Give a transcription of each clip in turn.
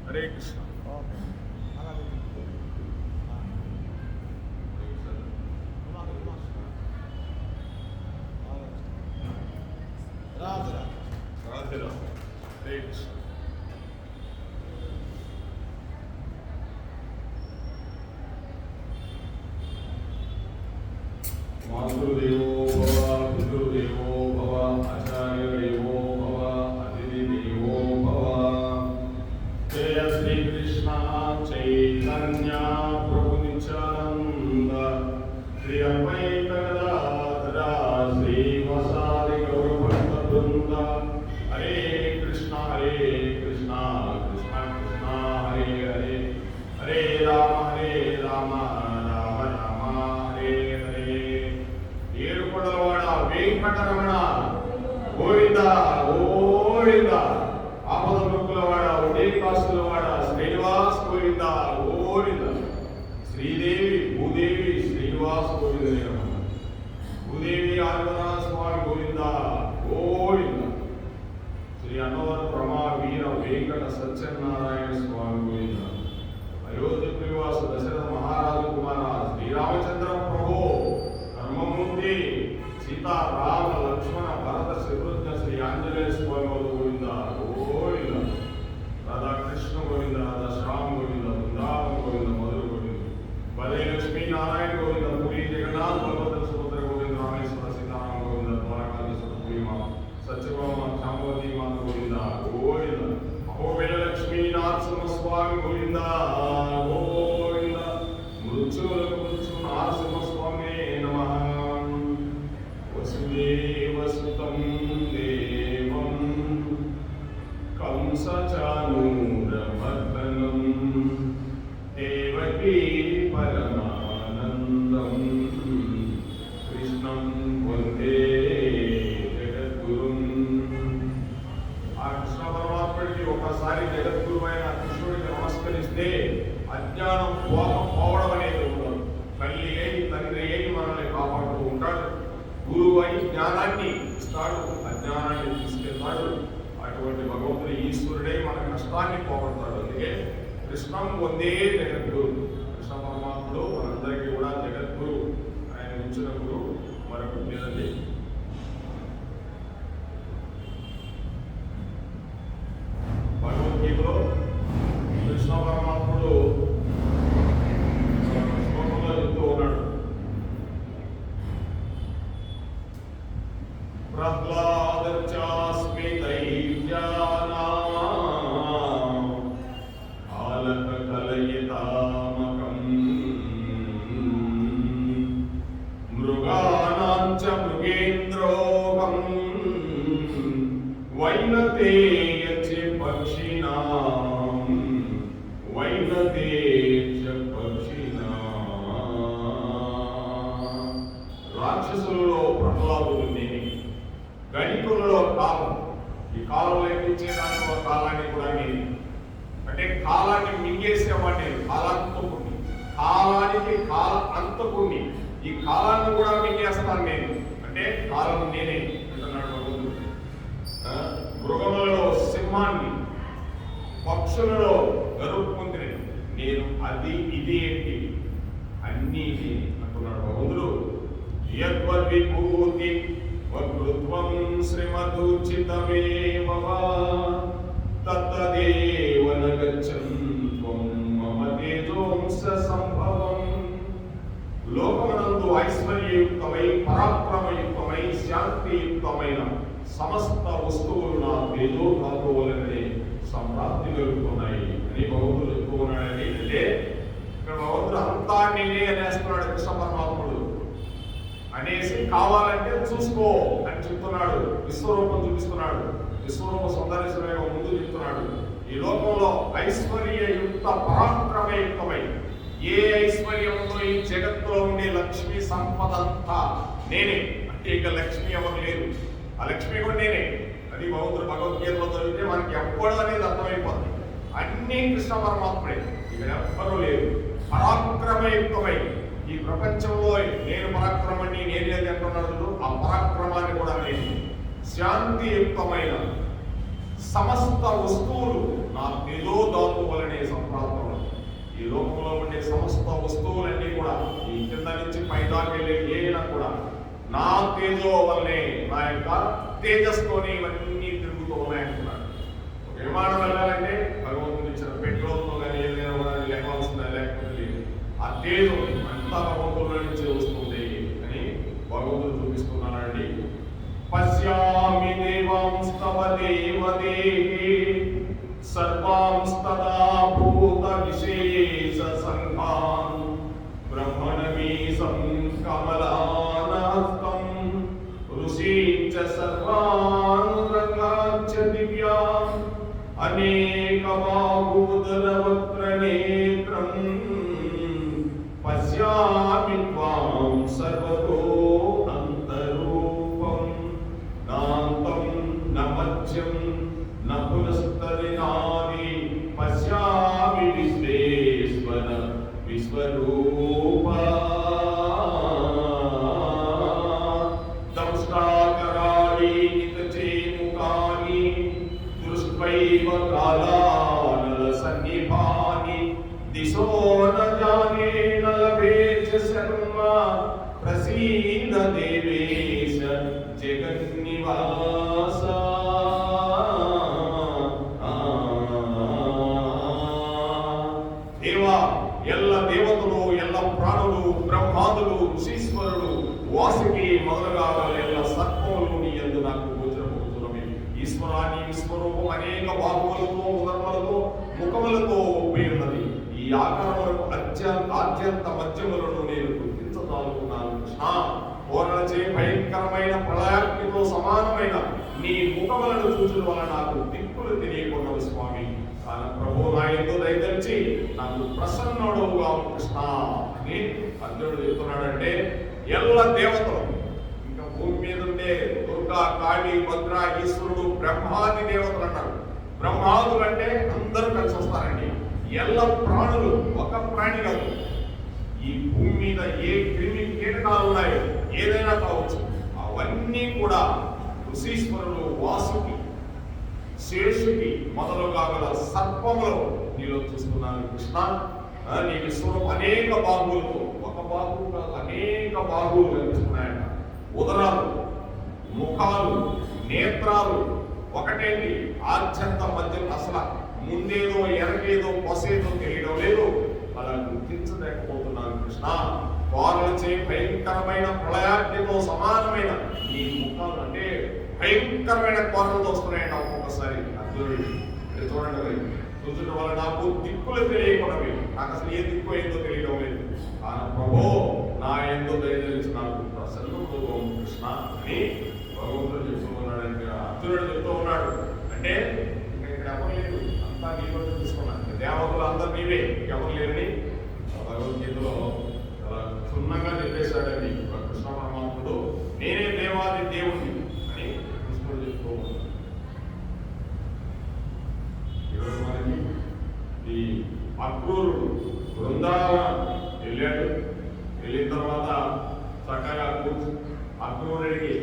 హరే కృష్ణ. రాధే రాధే హరే కృష్ణ. మాతృదేవో భవ, పితృదేవో భవ, ఆచార్య దేవో భవ, అతిథి దేవో భవ. జయ శ్రీ కృష్ణ చైతన్య ప్రభు నిత్యానంద శ్రీ అద్వైత గదాధర శ్రీవాసాది గౌరభక్త బృంద. హరే కృష్ణ కృష్ణ కృష్ణ హరే హరే, హరే రామ రామ రామ హరే హరే. ఏడుకొండలవాడ వెంకటరమణ గోవింద గోవింద. ఆపద ముక్కులవాడ ఉదయకాసులవాడ శ్రీనివాస్ గోవింద గోవింద. శ్రీదేవి భూదేవి శ్రీనివాస్ గోవింద. భూదేవి ఆదివరాజ స్వామి గోవింద గోవింద. శ్రీ అన్నవరం రమా వీర వెంకట సత్యనారాయణ స్వామి గోవింద. అయోధ్య ప్రివాస దశరథ మహారాజు కుమార శ్రీరామచంద్ర ప్రభు ధర్మమూర్తి సీతా రామ లక్ష్మణ భరత శత్రుఘ్న శ్రీ ఆంజనేయ స్వామి గోవింద గోవింద. రాధాకృష్ణ గోవింద, రాధాశ్యామ గోవింద, బృందావన గోవింద, మధుర గోవింద. బలే లక్ష్మీ నారాయణ గోవింద, పురీ జగన్నాథ్ బలభద్ర సుభద్ర గోవింద, రామేశ్వర సీతారామ గోవింద, ద్వారకాధీశ్వర పూర్ణిమ సత్యభామ శాంభవతి మాత గోవింద గోవింద. అహోబిల లక్ష్మీనాథ స్వామి గోవింద గోవింద. మృత్యులకు మృత్యు నరసింహస్వామి నమః. వసుదేవసుతం దేవం కంసచానూరమర్దనం దేవకీ పరమానందం కృష్ణం వందే జగద్గురుం. ఆ కృష్ణ పరమాత్ముడికి ఒకసారి జగద్గురువైన కృష్ణుడికి నమస్కరిస్తే అజ్ఞానం పోవడం అనేది ఉండదు. తల్లి అయి తండ్రి అయి మనల్ని కాపాడుతూ ఉంటాడు. గురువు అయి జ్ఞానాన్ని ఇస్తాడు, అజ్ఞానాన్ని తీసుకెళ్తాడు. అటువంటి భగవంతుడి ఈశ్వరుడే మన కష్టాన్ని పోగొడతాడు. అందుకే కృష్ణం పొందే జగద్గురు. కృష్ణ పరమాత్ముడు మనందరికీ కూడా జగద్గురు. ఆయన ఇచ్చిన గురువు మరొకటి లేదండి. భగవద్గీతలో కృష్ణ పరమాత్ముడు శ్లోకంలో చెప్తూ ఉన్నాడు. ప్రహ్లాదచాస్మి దైత్యానాం కాలక కలయితామకం మృగాణాం చ మృగేంద్రోహం వైనతేయ చ పక్షిణాం వైనతేయ చ పక్షిణాం. రాక్షసులలో ప్రహ్లాదుడు నేనే. గణితులలో కాలం, ఈ కాలం లెక్కించేదానికి ఒక కాలాన్ని కూడా నేను, అంటే కాలాన్ని మింగేసేవాడిని, కాలాంతకుణ్ణి, కాలానికి కాల అంతకుణ్ణి. ఈ కాలాన్ని కూడా మింగేస్తాను నేను, అంటే కాలం నేనే అంటున్నాడు భగవంతుడు. మృగములలో సింహాన్ని, పక్షులలో గరుత్మంతుని నేను, అది ఇది ఏంటి అన్నీ అంటున్నాడు భగవంతుడు. యద్వద్విభూతి వకృత్వం శ్రీమదూచితమేవ తత్తదేవ న గచ్చన్త్వం మమ తేజోంస సంభవం. లోకమునందు ఐశ్వర్యయుక్తమై పరాక్రమయుక్తమై శాంతియుక్తమైన సమస్త వస్తువులు నా తేజో ధాతువులనే సంప్రాప్తి కలుగుతున్నాయి అని భగవంతుడు చెప్తూ ఉన్నాడని. అంటే ఇక్కడ భగవంతుడు అంతా నేనే అనేస్తున్నాడు కృష్ణ పరమాత్ముడు. అనేసి కావాలంటే చూసుకో అని చెప్తున్నాడు. విశ్వరూపం చూపిస్తున్నాడు. విశ్వరూప సౌందర్య ముందు చెప్తున్నాడు. ఈ లోకంలో ఐశ్వర్యయుక్త పరాక్రమయుక్తమై ఏ ఐశ్వర్యం ఉందో ఈ జగత్తులో ఉండే లక్ష్మీ సంపద అంతా నేనే. అంటే ఇక లక్ష్మి ఎవరు లేరు, ఆ లక్ష్మి కూడా నేనే. అది భగవద్గీతలో చదివితే మనకి ఎవ్వడు అనేది అర్థమైపోతుంది. అన్ని కృష్ణ పరమాత్ముడే, ఇక్కడ ఎవ్వరూ లేరు. పరాక్రమయుక్తమై ఈ ప్రపంచంలో నేను పరాక్రమాన్ని నేనేది అంటున్నాడు, ఆ పరాక్రమాన్ని కూడా నేను. శాంతియుక్తమైన సమస్త వస్తువులు నా తేజోధాతువుల అమెరికాకి వెళ్ళి ఏనా కూడా నా తేజో వల్లనే, నా యొక్క తేజస్సుతోనే ఇవన్నీ తిరుగుతూ ఉన్నాయంటున్నాడు. ఒక విమానం వెళ్ళాలంటే భగవంతుడు ఇచ్చిన పెట్రోల్తో కానీ ఏదైనా కూడా లేవాల్సిందా, లేకపోతే లేదు. ఆ తేజం అంతా భగవంతుడి నుంచి వస్తుంది అని భగవంతుడు చూపిస్తున్నానండి. పశ్యామి దేవాంస్తవ దేవదేహి సర్వాంస్తదా భూత విశేష సంఘాన్ బ్రహ్మణమీశం కమలానహస్తం ఋషీంచ సర్వానురంగాంచ దివ్యాం అనేక బాహూదరవక్త్రనేత్రం పశ్యామి త్వాం సర్వతో అంతరూపం నాంతం న మధ్యం న పునస్తరినాది పశ్యామి విశ్వేశ్వర విశ్వరూప దంష్టాకరాళి నితచేముఖాని దృష్ట్వైవ కాలానల సన్నిభాని దిశో న జానే న లభే చ శర్మ ప్రసీద దేవేశ జగన్నివాస. దేవా, ఎల్ల దేవతలు, ఎల్ల ప్రాణులు, బ్రహ్మాదులు, ఋషీశ్వరుడు, వాసుకి మొదలుగా ఎల్ల సర్పములు నీ యందు నాకు గోచరమవుతున్నవి. ఈశ్వరాన్ని విశ్వరూపం అనేక బాహువులతో, ఉదర్మలతో, ముఖములతో ఒప్పి ఉన్నది. ఈ ఆకారములకు ఆద్యంత మధ్యములను నేను గుర్తించదాలుకున్నాను. కృష్ణ, ఓరణచే భయంకరమైన ప్రళయాగ్నితో సమానమైన నీ ముఖములను చూచుట వలన నాకు దిక్కులు తెలియకున్నవి స్వామి. కానీ ప్రభు నా యందు దయదలిచి నాకు ప్రసన్నుడవుగా కృష్ణ అని అర్జునుడు చెప్తున్నాడంటే, ఎల్ల దేవతలు ఇంకా భూమి మీద ఉండే దుర్గా, కాళీ, భద్ర, ఈశ్వరుడు, బ్రహ్మాది దేవతలు అన్నారు. బ్రహ్మాదులు అంటే అందరూ కలిసి వస్తారండి. ఎల్ల ప్రాణులు, ఒక ప్రాణి కాదు, ఈ భూమి మీద ఏ క్రిమి కీటకాలు ఉన్నాయో ఏదైనా కావచ్చు, అవన్నీ కూడా ఋషీశ్వరుడు, వాసుకి, శేషుకి మొదలుగా గల సర్పములు నీలో చూస్తున్నాను కృష్ణ. నీ విశ్వరూపం అనేక బాహువులతో, ఒక బాహువు కాదు అనేక బాహువులు కనిపిస్తున్నాయంట. ఉదరాలు, ముఖాలు, నేత్రాలు ఒకటేంటి, ఆద్యంత మధ్యం అసలు ముందేదో ఎనకేదో పొసేదో తెలియడం లేదు. అలా గుర్తించలేకపోతున్నాను కృష్ణ. వారులచే భయంకరమైన ప్రళయాగ్నితో సమానమైన నీ ముఖాలు అంటే భయంకరమైన కోరలతో వస్తున్నాయంట. ఒక్కొక్కసారి అర్జునుడు చూడండి, చూచడం వల్ల నాకు దిక్కులు తెలియకున్నవి, నాకు అసలు ఏ దిక్కు ఏందో తెలియడం లేదు. కానీ ప్రభు నా ఎంతో దయచేసి నాకు ప్రసన్నుడు కృష్ణ అని భగవంతుడు చెప్తూ ఉన్నాడు. అర్జునుడు చెప్తూ ఉన్నాడు అంటే ఇక్కడ ఎవరు లేదు, అంతా నీ వద్ద తీసుకున్నాను. దేవతలు అందరు నీవే, ఎవరు లేరని భగవద్గీతలో చాలా క్షుణ్ణంగా చెప్పేశాడండి కృష్ణ పరమాత్ముడు. నేనే దేవాది దేవుణ్ణి అని కృష్ణుడు చెప్తూ ఉన్నాడు. ఈరోజు మనకి ఈ అక్రూరుడు బృందావనం వెళ్ళాడు. వెళ్ళిన తర్వాత చక్కగా అక్రూరుడికి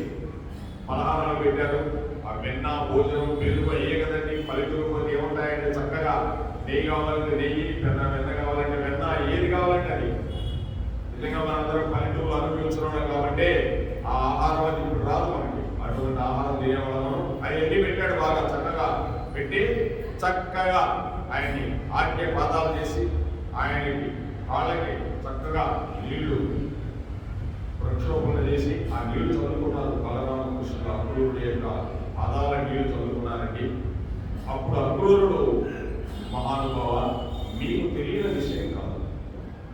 పలహారాలు పెట్టారు. ఆ వెన్న, భోజనం, పెరుగు అయ్యే కదండి. పల్లెటూరు కొన్ని ఏముంటాయంటే చక్కగా నెయ్యి కావాలంటే నెయ్యి, వెన్న కావాలంటే వెన్న, ఏది కావాలంటే అది. నిజంగా మనందరం పల్లెటూరు అనుభవించడం కాబట్టి ఆ ఆహారం అది ఇప్పుడు రాదు మనకి. అటువంటి ఆహారం తినేవాళ్ళం అవన్నీ పెట్టాడు. బాగా చక్కగా పెట్టి చక్కగా ఆయన్ని ఆజ్ఞ పాదాలు చేసి ఆయనకి కాళ్ళకి చక్కగా నీళ్లు ప్రక్షోభణ చేసి ఆ నీళ్లు చదువుకున్నారు. బలరామకృష్ణుడు అక్రూరుడు యొక్క పాదాల నీళ్లు చదువుకున్నారండి. అప్పుడు అక్రూరుడు, మహానుభావ, మీకు తెలియని విషయం కాదు,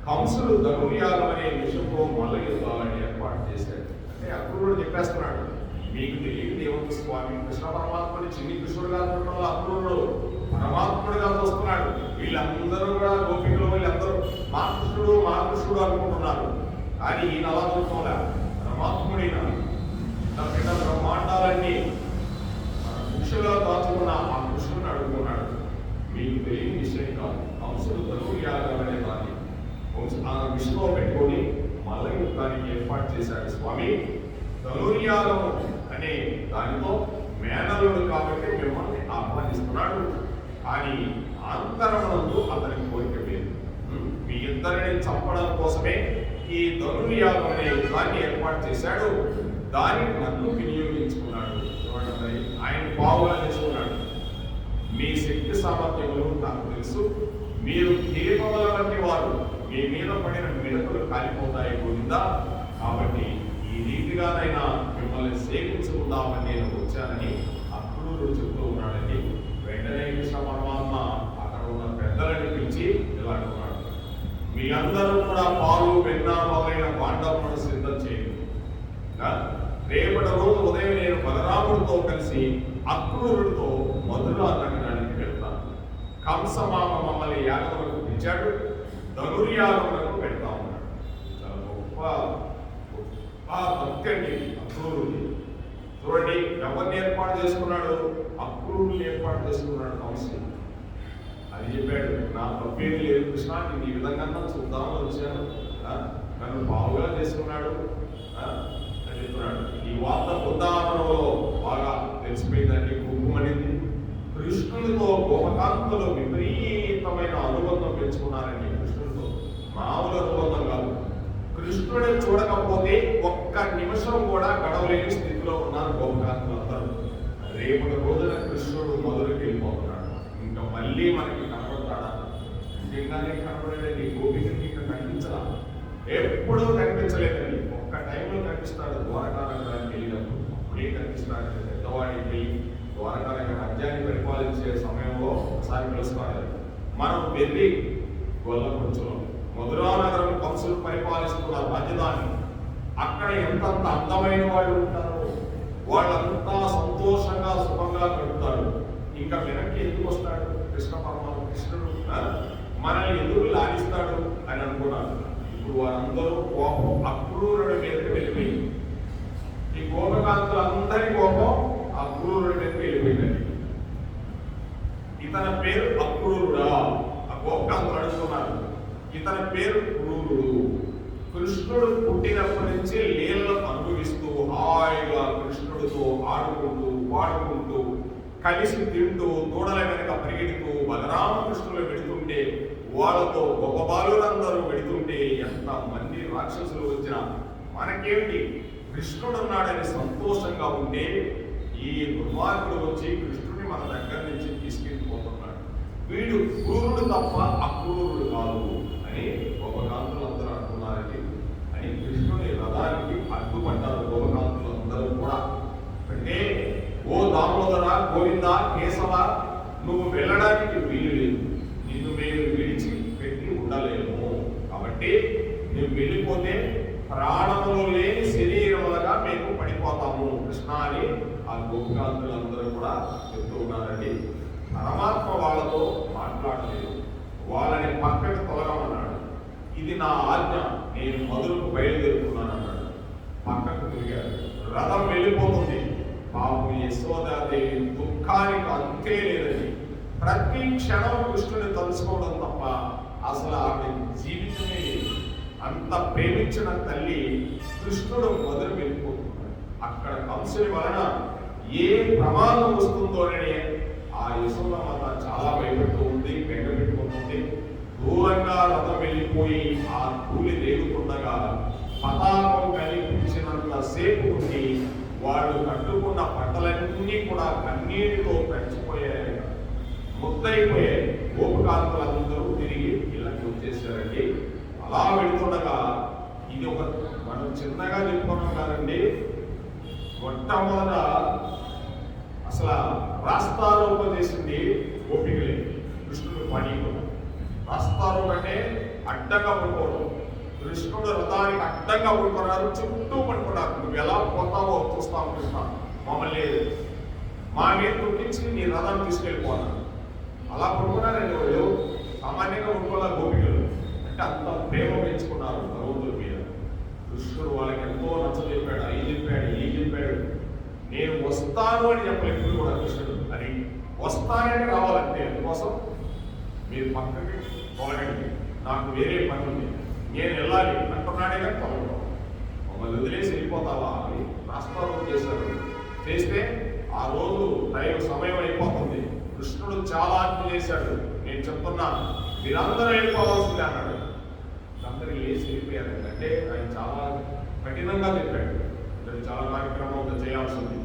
కంసుడు ధనుర్యాగం అనే విషయంలో మల్ల యుద్ధాలని ఏర్పాటు చేశాడు. అంటే అక్రూరుడు చెప్పేస్తున్నాడు, మీకు తెలియని దేవుడు స్వామి కృష్ణ పరమాత్మని చిన్ని కృష్ణుడుగా చూడడం అక్రూరుడు పరమాత్ముడిగా చూస్తున్నాడు. వీళ్ళందరూ కూడా గోపికలు, వీళ్ళందరూ మా కృష్ణుడు అనుకుంటున్నారు. కానీ ఈయన అలా చూసుకోలే, పరమాత్ముడైన బిడ్డ బ్రహ్మాండాలన్నీ ముఖ్యంగా దాచుకున్న ఆ కృష్ణుడిని అడుగుతున్నాడు. మీకు తెలియని విషయం కాదు, కంసుడు ధనుర్యాగం అనే దాన్ని ఆ విషయంలో పెట్టుకొని మల్ల యుద్ధానికి ఏర్పాటు చేశాడు స్వామి. ధనుర్యాగం అనే దానితో మేనలుడు కాబట్టి మిమ్మల్ని ఆహ్వానిస్తున్నాడు. కానీ అంతరమునందు అతనికి కోరిక లేదు. మీ ఇద్దరిని చంపడం కోసమే ఈ ధనుర్యాగం అనే యుద్ధాన్ని ఏర్పాటు చేశాడు. దానికి నన్ను వినియోగించుకున్నాడు. చూడండి, ఆయన పావుగా చేసుకున్నాడు. మీ శక్తి సామర్థ్యములు నాకు తెలుసు. మీరు దీపముల వంటి వారు, మీ మీద పడిన మిడతలు కాలిపోతాయి గోవిందా. కాబట్టి ఈ రీతిగానైనా మిమ్మల్ని సేవించుకుందామని నేను వచ్చానని అక్రూరుడు చెబుతూ ఉన్నాడండి. వెంటనే కృష్ణ పరమాత్మ అక్కడ ఉన్న పెద్దలని పిలిచి ఇలా అంటున్నాడు, మీ అందరూ కూడా పాలు వెన్న మొదలైన పాండవులను సిద్ధం చేయండి. రేపటి రోజు ఉదయం నేను బలరాముడితో కలిసి అక్రూరుడితో మధురా నగరానికి వెళ్తాను. కంసమామ మమ్మల్ని యాగములకు పిలిచాడు, ధనుర్యాగములకు పెడతా ఉన్నాడు. చాలా గొప్ప భక్తి అండి అక్రూరుడి. చూడండి, ఎవరిని ఏర్పాటు చేసుకున్నాడు? అక్రూరుని ఏర్పాటు చేసుకున్నాడు కంసుడు. అది చెప్పాడు, నా తప్పేది లేదు కృష్ణ, నేను ఈ విధంగా చూద్దామని వచ్చాను, నన్ను బావుగా చేసుకున్నాడు అని చెప్తున్నాడు. ఈ వార్త బృందావనంలో బాగా తెలిసిపోయిందండి, కుంకుమనింది. కృష్ణుడితో గోపకాంతలో విపరీతమైన అనుబంధం పెంచుకున్నారండి. కృష్ణుడితో మామూలు అనుబంధం కాదు. కృష్ణుడిని చూడకపోతే ఒక్క నిమిషం కూడా గడవలేని స్థితిలో ఉన్నారు గోపకాంతులందరూ. రేపటి రోజున కృష్ణుడు మధురకి వెళ్ళిపోతున్నాడు. ఇంకా మళ్ళీ మనకి కనబడతాడా? నిజంగానే కనబడలేదండి. గోపికకి ఇంకా కనిపించలా, ఎప్పుడూ కనిపించలేదండి. ఒక్క టైంలో కనిపిస్తాడు ద్వారకానగరానికి వెళ్ళినప్పుడు. అప్పుడే కనిపిస్తాడు. పెద్దవాడికి ద్వారకానగర రాజ్యాన్ని పరిపాలించే సమయంలో ఒకసారి పిలుస్తాడు. మనం వెళ్ళి గొల్లకొంచులో మధురా నగరం కంసులు పరిపాలిస్తున్న రాజధాని. అక్కడ ఎంతంత అందమైన వాళ్ళు ఉంటారు, వాళ్ళంతా సంతోషంగా సుఖంగా గడుపుతారు. ఇంకా వెనక్కి ఎందుకు వస్తాడు కృష్ణ పరమాత్మ? కృష్ణుడు మనల్ని ఎందుకు లాగిస్తాడు అని అనుకున్నారు. ఇప్పుడు వారందరూ కోపం అక్రూరుడి మీదకి వెళ్ళిపోయింది. ఈ గోపకాంతులందరి కోపం అక్రూరుడి మీదకి వెళ్ళిపోయిందండి. ఇతని పేరు అక్రూరుడా? ఆ గోపకాంతులు అడుగుతున్నారు. ఇతని పేరు క్రూరుడు. కృష్ణుడు పుట్టినప్పటి నుంచి లీలలు అనుభవిస్తూ హాయిగా కృష్ణుడితో ఆడుకుంటూ పాడుకుంటూ కలిసి తింటూ దూడల వెనక పరిగెడుతూ బలరామకృష్ణులు పెడుతుంటే వాళ్ళతో గొప్ప బాలురందరూ పెడుతుంటే ఎంత మంది రాక్షసులు వచ్చినా మనకేమిటి, కృష్ణుడు ఉన్నాడని సంతోషంగా ఉంటే ఈ దుర్మార్గుడు వచ్చి కృష్ణుడిని మన దగ్గర నుంచి తీసుకెళ్ళిపోతున్నాడు. వీడు క్రూరుడు తప్ప అక్రూరుడు కాదు అని గోపకాంతులు అందరూ అంటున్నారండి. అని కృష్ణుని రథానికి అడ్డుపడ్డారు గోపకాంతులు అందరూ కూడా. అంటే ఓ దామోదర, గోవింద, కేశవ, నువ్వు వెళ్ళడానికి వీలు లేదు, నిన్ను మేము విడిచి పెట్టి ఉండలేము. కాబట్టి నువ్వు వెళ్ళిపోతే ప్రాణములు లేని శరీరములుగా మేము పడిపోతాము కృష్ణ అని ఆ గోపకాంతులందరూ కూడా చెప్తూ ఉన్నారండి. పరమాత్మ వాళ్ళతో మాట్లాడలేదు, వాళ్ళని పక్కకి తొలగమన్నాడు. ఇది నా ఆజ్ఞ, నేను మధురకు బయలుదేరుతున్నాను అన్నాడు. పక్కకు తిరిగాడు. రథం వెళ్ళిపోతుంది. పాపం యశోదాదేవి దుఃఖానికి అంతే లేదని ప్రతి క్షణం కృష్ణుని తలుచుకోవడం తప్ప అసలు ఆమె జీవితమే లేదు. అంత ప్రేమించిన తల్లి కృష్ణుడు మధుర వెళ్ళిపోతున్నాడు. అక్కడ కంసుని వలన ఏ ప్రమాదం వస్తుందోనని ఆ యశోదమాత చాలా భయపెడుతూ ఉంది, బెంగపెట్టుకుంటుంది. దూరంగా రథం వెళ్ళిపోయి ఆ ధూళి రేగుతుండగా పతాకం కనిపించినంత సేపు ఉండి వాళ్ళు కట్టుకున్న బట్టలన్నీ కూడా కన్నీటితో తడిచిపోయాయి, ముద్దైపోయాయి. గోపకాంతులందరూ తిరిగి ఇళ్ళకి వచ్చేసారండి. అలా వెళుతుండగా ఇది ఒక మనం చిన్నగా చెప్పుకున్నాం కాదండి, మొట్టమొదట అసలు రాస్తారోపణ చేసింది గోపికలే. కృష్ణుడు పని రాస్తారోపణ అంటే అడ్డంగా పడుకోవడం. కృష్ణుడు రథానికి అడ్డంగా పడుకున్నారు, చుట్టూ పడుకున్నారు. నువ్వు ఎలా పోతావో చూస్తావు కృష్ణ, మమ్మల్ని మా మీద పుట్టించి నీ రథాన్ని తీసుకెళ్ళిపోవాలి. అలా పడుకున్నారండి వాళ్ళు. సామాన్యంగా పడుకోవాలి గోపికలు. అంటే అంత ప్రేమ పెంచుకున్నారు భగవంతుడి మీద. కృష్ణుడు వాళ్ళకి ఎంతో నచ్చ చెప్పాడు, అవి చెప్పాడు, ఈ చెప్పాడు. నేను వస్తాను అని చెప్పలేదు ఇప్పుడు కూడా కృష్ణుడు. అని వస్తానని రావాలంటే అందుకోసం మీరు పక్కకి పోగండి, నాకు వేరే పని ఉంది, నేను వెళ్ళాలి అంటున్నాడే కానీ తొలగడం. మమ్మల్ని వదిలేసి వెళ్ళిపోతావా అని రాస్తారోపణ చేశారు. చేస్తే ఆ రోజు సమయం అయిపోతుంది. కృష్ణుడు చాలా ఆజ్ఞ చేశాడు, నేను చెప్తున్నా మీరందరూ వెళ్ళిపోవాల్సిందే అన్నాడు. అందరూ లేచి వెళ్ళిపోయారు. అంటే ఆయన చాలా కఠినంగా చెప్పాడు. ఇక్కడ చాలా కార్యక్రమంతో చేయాల్సింది,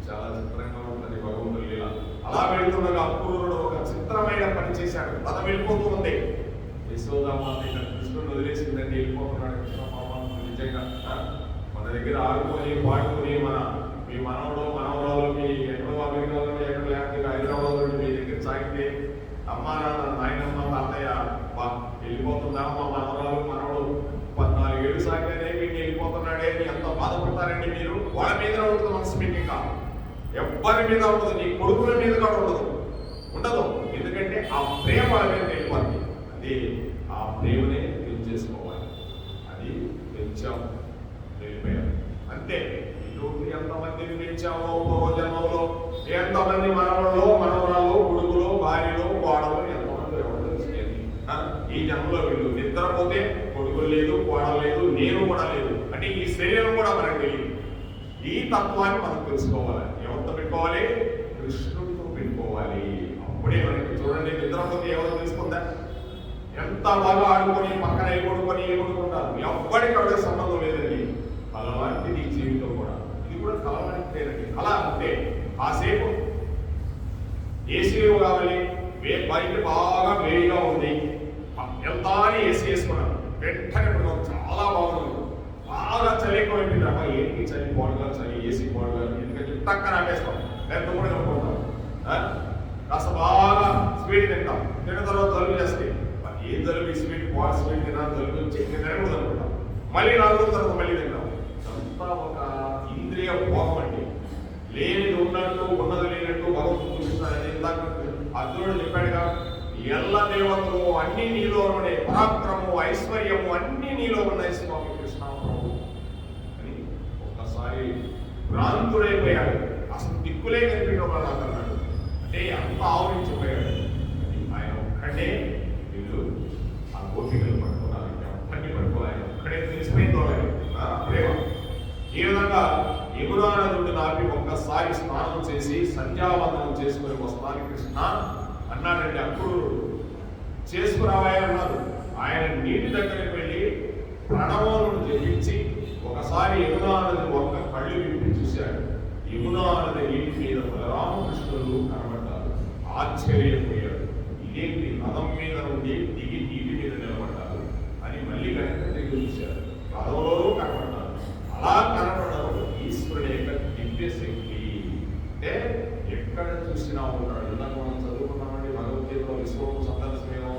చాలా చిత్రంగా ఉంటుంది భగవంతుడు లీల. అలా వెళ్తుండగా అక్రూరుడు ఒక చిత్రమైన పని చేశాడు. తన వెళ్ళిపోతూ ఉంది. యశోదామాత ఇక్కడ కృష్ణుడు వదిలేసిందండి, వెళ్ళిపోతున్నాడు. కృష్ణ పాపం నిజంగా మన దగ్గర ఆడుకొని పాడుకొని మీ మనవడు మనవరాలు మీ ఎక్కడో అమెరికాలో ఎక్కడ లేకపోతే హైదరాబాద్ మీ దగ్గర సాగితే అమ్మ నాయనమ్మ తాతయ్య వెళ్ళిపోతుందా మా మనవరాలు మనవడు 14 ఏళ్ళు సాగితేనే వీడిని వెళ్ళిపోతున్నాడే అని ఎంత బాధపడతారండి మీరు. వాళ్ళ మీద ఉంటుంది మనసు మీకు, ఇంకా ఎవ్వరి మీద ఉండదు, నీ కొడుకుల మీద కూడా ఉండదు. ఎందుకంటే ఆ ప్రేమ వాళ్ళ మీద వెళ్ళిపోద్ది. అది ఆ ప్రేమనే పెంచేసుకోవాలి. అది పెంచాము, వెళ్ళిపోయాము అంతే. ఇటువంటి ఎంతమందిని పెంచామో పూర్వజన్మంలో, ఎంతమంది మనవల్లో మనవరాలు కొడుకులో భార్యలో కోడలు ఎంతమంది ఎవరు తెలిసేది. ఈ జన్మలో వీళ్ళు నిద్రపోతే కొడుకులు లేదు, కోడలు లేదు, నేను కూడా లేదు. అంటే ఈ శరీరం కూడా మనకు తెలియదు. ఈ తత్వాన్ని మనం తెలుసుకోవాలి. ఎవరితో పెట్టుకోవాలి? కృష్ణుడితో పెట్టుకోవాలి. అప్పుడే మనకి చూడండి, నిద్రపోతే ఎవరు తెలుసుకుందా? ఎంత బాగా ఆడుకొని పక్కన కొడుకొని ఏమనుకుంటారు, ఎవ్వడికి అక్కడ సంబంధం లేదండి. అలాంటిది జీవితం కూడా, ఇది కూడా కలవాలంటేనండి. అలా అంటే కాసేపు ఏసీలో కావాలి, బయట బాగా వేడిగా ఉంది, వెళ్తా అని ఏసీ వేసుకున్నాను. వెంటనే చాలా బాగుంది, బాగా చలి ఎక్కువైపోయింది. అమ్మా ఏంటి చలి పోడుగా, చలి ఏసీ పోడుగా, ఎందుకంటే టక్కన ఆపేస్తాం, లేకపోతే కూడా అనుకుంటాం. కాస్త బాగా స్వీట్ తింటాం, తిన్న తర్వాత జలుబు చేస్తే ఏం జలుబు, స్వీట్ స్వీట్ తినాలి, జలుబు వచ్చి తినకూడదు అనుకుంటాం. మళ్ళీ 4 రోజుల తర్వాత మళ్ళీ తింటాం. అంతా ఒక ఇంద్రియ భోగం అండి. లేనిది ఉన్నట్టు, ఉన్నది లేనట్టు భగవంతుడు చూపిస్తాడని ఇందాక అర్జునుడు చెప్పాడుగా, ఎల్ల దేవతలు అన్ని నీలో ఉన్నాయి, పరాక్రమము ఐశ్వర్యము అన్ని నీలో ఉన్నాయి స్వామి కృష్ణ ప్రభు అని ఒక్కసారి భ్రాంతుడైపోయాడు. అసలు దిక్కులే కనిపించడం అన్నాడు. అంటే అంత ఆవరించిపోయాడు. ఆయన ఒక్కడే వీళ్ళు ఆ గోపికలు పట్టుకున్నారు, అన్ని పట్టుకోవాలి, ఆయన ఒక్కడే తెలిసిపోయిందో ప్రేమ. ఈ విధంగా యమునా నదుడు నాపి ఒక్కసారి స్నానం చేసి సంధ్యావందనం చేసుకుని వస్తాను కృష్ణ అన్నాడండి. అక్రూరుడు చేసుకురావాయని అన్నారు. ఆయన నీటి దగ్గరికి వెళ్ళి ప్రణవమును జపించి ఒకసారి యమునా నది ఒక్క కళ్ళు విప్పి చూశాడు. యమునా నది నీటి మీద బలరామకృష్ణుడు కనబడ్డారు. ఆశ్చర్యపోయాడు, ఇదేంటి రథం మీద నుండి దిగి నీటి మీద నిలబడ్డారు అని మళ్ళీ కనుక తిరిగి చూశారు. రథంలోనూ కనబడ్డారు. అలా కనబడడం ఈశ్వరుని యొక్క దివ్య శక్తి. అంటే ఎక్కడ చూసినా ఉంటాడు. ఇందాక మనం చదువుకున్నామండి భగవద్గీతలో, విశ్వం సందర్శనం,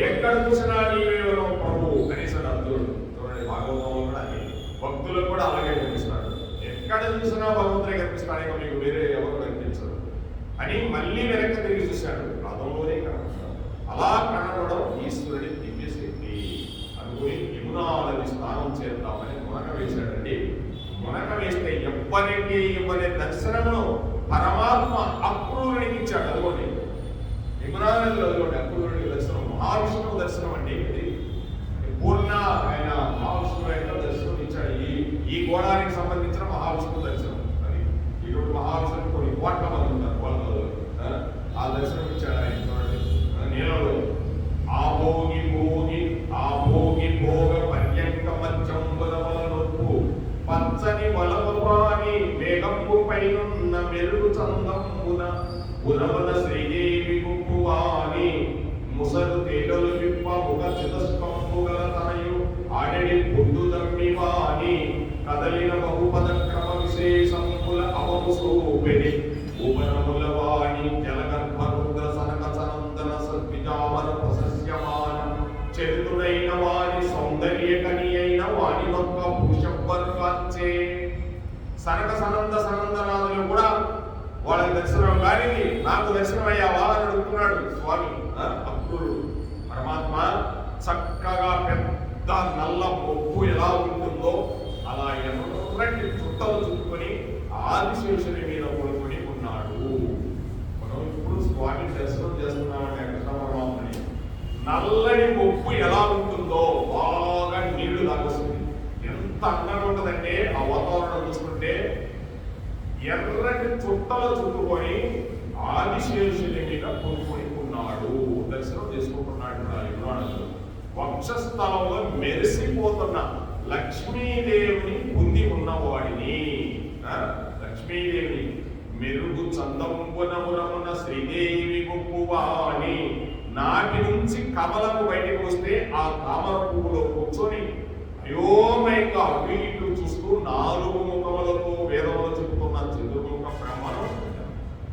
ఎక్కడ చూసినా నీవేవరో ప్రభు కనీసం అర్జునుడు. చూడండి భాగవతంలో కూడా అది, భక్తులకు కూడా అలాగే కనిపిస్తాడు. ఎక్కడ చూసినా భగవంతుడే కనిపిస్తాడు, మీకు వేరే ఎవరు కనిపించరు అని మళ్ళీ వెనక్కి తిరిగి చూశాడు. రథంలోనే కనబడతాడు. అలా కనబడడం ఈశ్వరుడి దివ్య శక్తి అనుకుని యమునా నది స్నానం చేద్దామని మునక వేశాడండి. మునక వేస్తే ఎవ్వరికి ఇవ్వని దర్శనమును పరమాత్మ అక్రూరునికి ఇచ్చాడు. అదిగోండి యమునా నదిలో అదిగోండి అక్రూరునికి దర్శనం, మహావిష్ణువు దర్శనం అండి. ఇది పూర్ణ ఆయన మహావిష్ణువు యొక్క దర్శనం ఇచ్చాడు. ఈ గోడానికి సంబంధించిన మహావిష్ణువు దర్శనం. అది ఇటువంటి మహావిష్ణువు కొన్ని కోట్ల మంది ఉంటారు, వాళ్ళు ఆ దర్శనం ఇచ్చాడు ఆయన. చూడండి నీళ్ళలో ఆ భోగి భోగ పర్యంక మధ్యంబుల నొప్పు పచ్చని వలవపాని వేగంపు పైనున్న మెరుగు చందంబున ఉరవన శ్రీదేవి గుప్పువాని ముసరు తేటలు విప్ప ముఖ చితస్కంబుగల తనయు ఆడడి పుట్టు దమ్మివాని కదలిన బహుపద క్రమ విశేషంబుల అవము సూపెడి ఉపనముల వాణి జలగర్భ రుద్ర సనక సనందన సద్విజామన ప్రశస్యమానం చరితుడైన వారి సౌందర్య కని అయిన వాణి ఒక్క భూషవర్గాంచే. సనక సనందనాథులు కూడా వాళ్ళకి దర్శనం కానీ నాకు దర్శనం అయ్యావా అని అడుగుతున్నాడు స్వామి అక్రూరుడు. పరమాత్మ చక్కగా పెద్ద నల్ల మొప్పు ఎలా ఉంటుందో అలా ఎర్రటి చుట్టలు చుట్టుకొని ఆదిశేషుని మీద పడుకొని ఉన్నాడు. మనం ఇప్పుడు స్వామి దర్శనం చేస్తున్నామంటే కృష్ణ పరమాత్మని. నల్లని మొప్పు ఎలా ఉంటుందో బాగా నీళ్లు తాగొస్తుంది. ఎంత అందంగా ఉంటుందంటే ఆ వాతావరణం చూసుకుంటే ఎర్రటి చుట్టలు చుట్టుకొని ఆదిశేషుని మీద కొనుక్కొని ఉన్నాడు. దర్శనం చేసుకుంటున్నాడు. యమునా నదిలో వక్షస్థలంలో మెరిసిపోతున్న లక్ష్మీదేవిని పొంది ఉన్నవాడిని. లక్ష్మీదేవిని మెరుగు చందంబునమునమున శ్రీదేవి గొప్పవాణి. నాటి నుంచి కమలము బయటకు వస్తే ఆ తామర పువ్వులో కూర్చొని అయోమయంగా అటు ఇటు చూస్తూ 4 ముఖములతో వేదములు చెబుతున్న చతుర్ముఖ బ్రహ్మను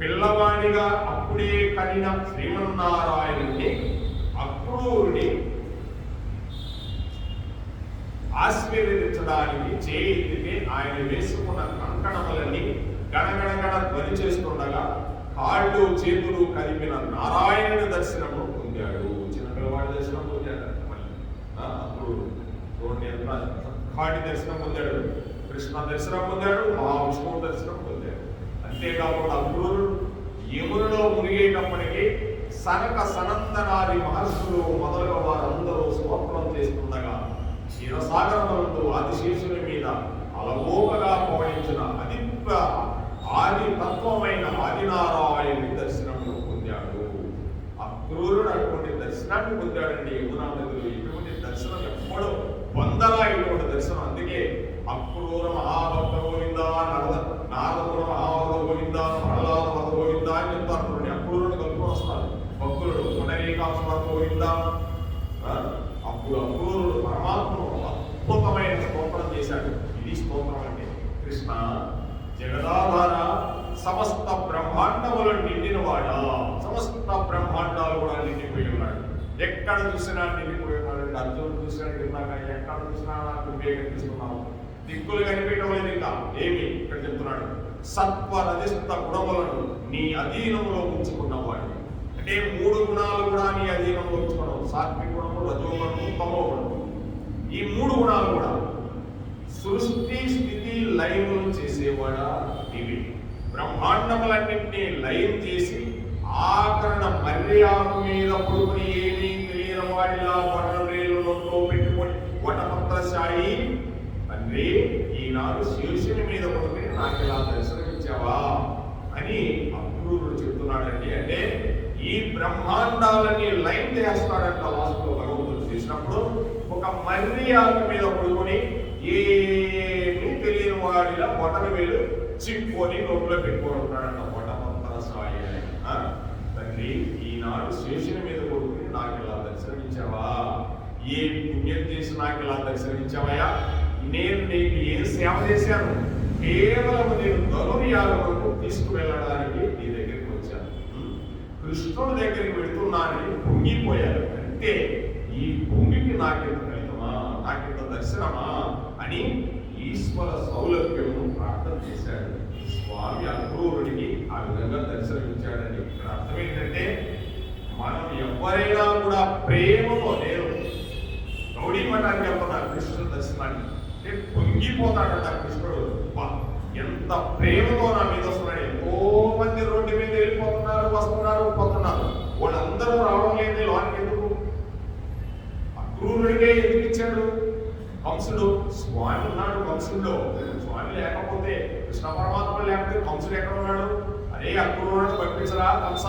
పిల్లవాడిగా అప్పుడే కనిన శ్రీమన్నారాయణుని అక్రూరుని ఆశీర్వదించడానికి చేతికి ఆయన వేసుకున్న కంకణములని గణగణగణ ధ్వని చేస్తుండగా కాళ్ళు చేతులు కలిపిన నారాయణుని దర్శనము పొందాడు. చిన్నపిల్లవాడి దర్శనం పొందాడు. అప్పుడు చూడండి ఎంత కాడి దర్శనం పొందాడు, కృష్ణ దర్శనం పొందాడు, మహావిష్ణువు దర్శనం పొందాడు. అంతేకాకుండా అక్రూరుడు యమునలో మునిగేటప్పటికీ సనక సనందనాది మహర్షులు మొదలుగా వారందరూ స్తోత్రం చేస్తుండగా క్షీరసాగరములందు ఆదిశేషుని మీద అలవోకగా పవనించిన ఆది తత్వమైన ఆదినారాయణుని దర్శనమును పొందాడు. అక్రూరుడు అటువంటి దర్శనాన్ని పొందాడండి. యమునా నదిలో ఇటువంటి దర్శనం ఎప్పుడో వందలా ఇటువంటి దర్శనం. అందుకే అక్రూర మహాభక్త గోవిందా, నారదుల మహాభక్త గోవిందా, ప్రహ్లాద భక్త గోవిందా అని చెప్తారు. అక్రూరుని కలుపుకొని వస్తారు భక్తులు. పునరీకాక్ష గోవిందా. అప్పుడు అక్రూరుడు పరమాత్మను అద్భుతమైన స్తోత్రం చేశాడు. ఇది స్తోత్రం అంటే కృష్ణ జగదాధార సమస్త బ్రహ్మాండములను నిండినవాడా. సమస్త బ్రహ్మాండాలు కూడా నిండిపోయి ఉన్నాడు. ఎక్కడ చూసినా నిండిపోయి ఉన్నాడు. అర్జునుడు చూసినా తిన్నాక ఎక్కడ చూసినా నాకు నువ్వే కనిపిస్తున్నావు. దిక్కులు కనిపించడం లేదు. ఇంకా ఏమి ఇక్కడ చెప్తున్నాడు, సత్వ రజస్త గుణములను నీ అధీనంలో ఉంచుకున్నవాడు. అంటే 3 గుణాలు కూడా నీ అధీనంలో ఉంచుకున్నావు. సాత్విక గుణము, రజోగుణము, తమో గుణము. ఈ 3 గుణాలు కూడా సృష్టి స్థితి లయములు చేసేవాడా. ఇవి బ్రహ్మాండములన్నింటినీ లయం చేసి ఆకరణ మర్యాద మీద పడుకుని ఏమీ తెలియని వాడిలా వనరేలులో పెట్టుకొని వటపత్రశాయి తండ్రి ఈనాడు శేషుని మీద పడుకుని నాకు ఇలా దర్శనమిచ్చావా అని అక్రూరుడు చెప్తున్నాడండి. అంటే ఈ బ్రహ్మాండాలని లయం చేస్తాడంట. లాస్ట్ లో భగవంతుడు చేసినప్పుడు ఒక మర్యాద మీద పడుకొని ఏమీ తెలియని వాడిలా బొటన వేలు చిక్కుకొని నోట్లో పెట్టుకొని ఉంటాడంట. వటపత్ర సాయి తండ్రి ఈనాడు శేషుని మీద కొడుకుని నాకు ఇలా దర్శనమిచ్చావా. ఏ పుణ్యం చేసి నాకు ఇలా దర్శనమిచ్చావయ్యా. నేను నీకు ఏం సేవ చేశాను. కేవలం నేను ధనుర్యాగములకు తీసుకువెళ్ళడానికి నీ దగ్గరికి వచ్చాను. కృష్ణుడి దగ్గరికి వెళుతున్నానని పొంగిపోయాను. అంటే ఈ భూమికి నాకెంత ఫలితమా, నాకెంత దర్శనమా అని ఈశ్వర సౌలభ్యము ప్రార్థన చేశాడు. స్వామి అక్రూరుడికి ఆ విధంగా దర్శనమిచ్చాడని. ఇక్కడ అర్థం ఏంటంటే మనం ఎవరైనా కూడా ప్రేమతో నేను గౌడీ మఠానికి వెళ్తున్నారు కృష్ణుడు దర్శనాన్ని అంటే పొంగిపోతాడట కృష్ణుడు. ఎంత ప్రేమతో నా మీద వస్తున్నాడు. ఎంతో మంది రోడ్డు మీద వెళ్ళిపోతున్నారు, వస్తున్నారు, పోతున్నారు. వాళ్ళందరూ రావడం లేదు లోనికి. ఎందుకు అక్రూరుడికే ఎందుకు ఇచ్చాడు? కంసుడు స్వామి ఉన్నాడు కంసుడిలో. స్వామి లేకపోతే కృష్ణ పరమాత్మ లేకపోతే కంసుడు ఎక్కడ ఉన్నాడు? అదే అక్రూరుడు పంపించరా కంస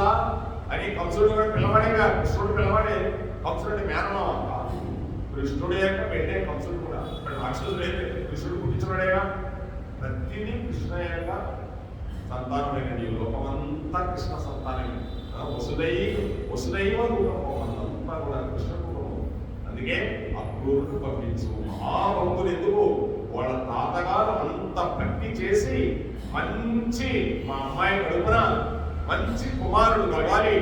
అని కంసుడు పిల్లవాడేగా. కృష్ణుడు పిల్లవాడే. కంసుడు మేనమామ కాదు. కృష్ణుడే యొక్క పెట్టే కంసుడు కూడా. రాక్షసుడు అయితే కృష్ణుడు పుట్టించబడేగా. ప్రతిదీ కృష్ణ యొక్క సంతానమైనది. లోకమంతా కృష్ణ సంతానమే. వసుదైవ రూపమంతా కూడా కృష్ణ రూపము. అందుకే అక్రూరుడు పంపించు. మహాభక్తులు ఎందుకు వాళ్ళ తాతగారు అంత భక్తి చేసి మంచి మా అమ్మాయి కడుపున మంచి కుమారుడు కలగాలి,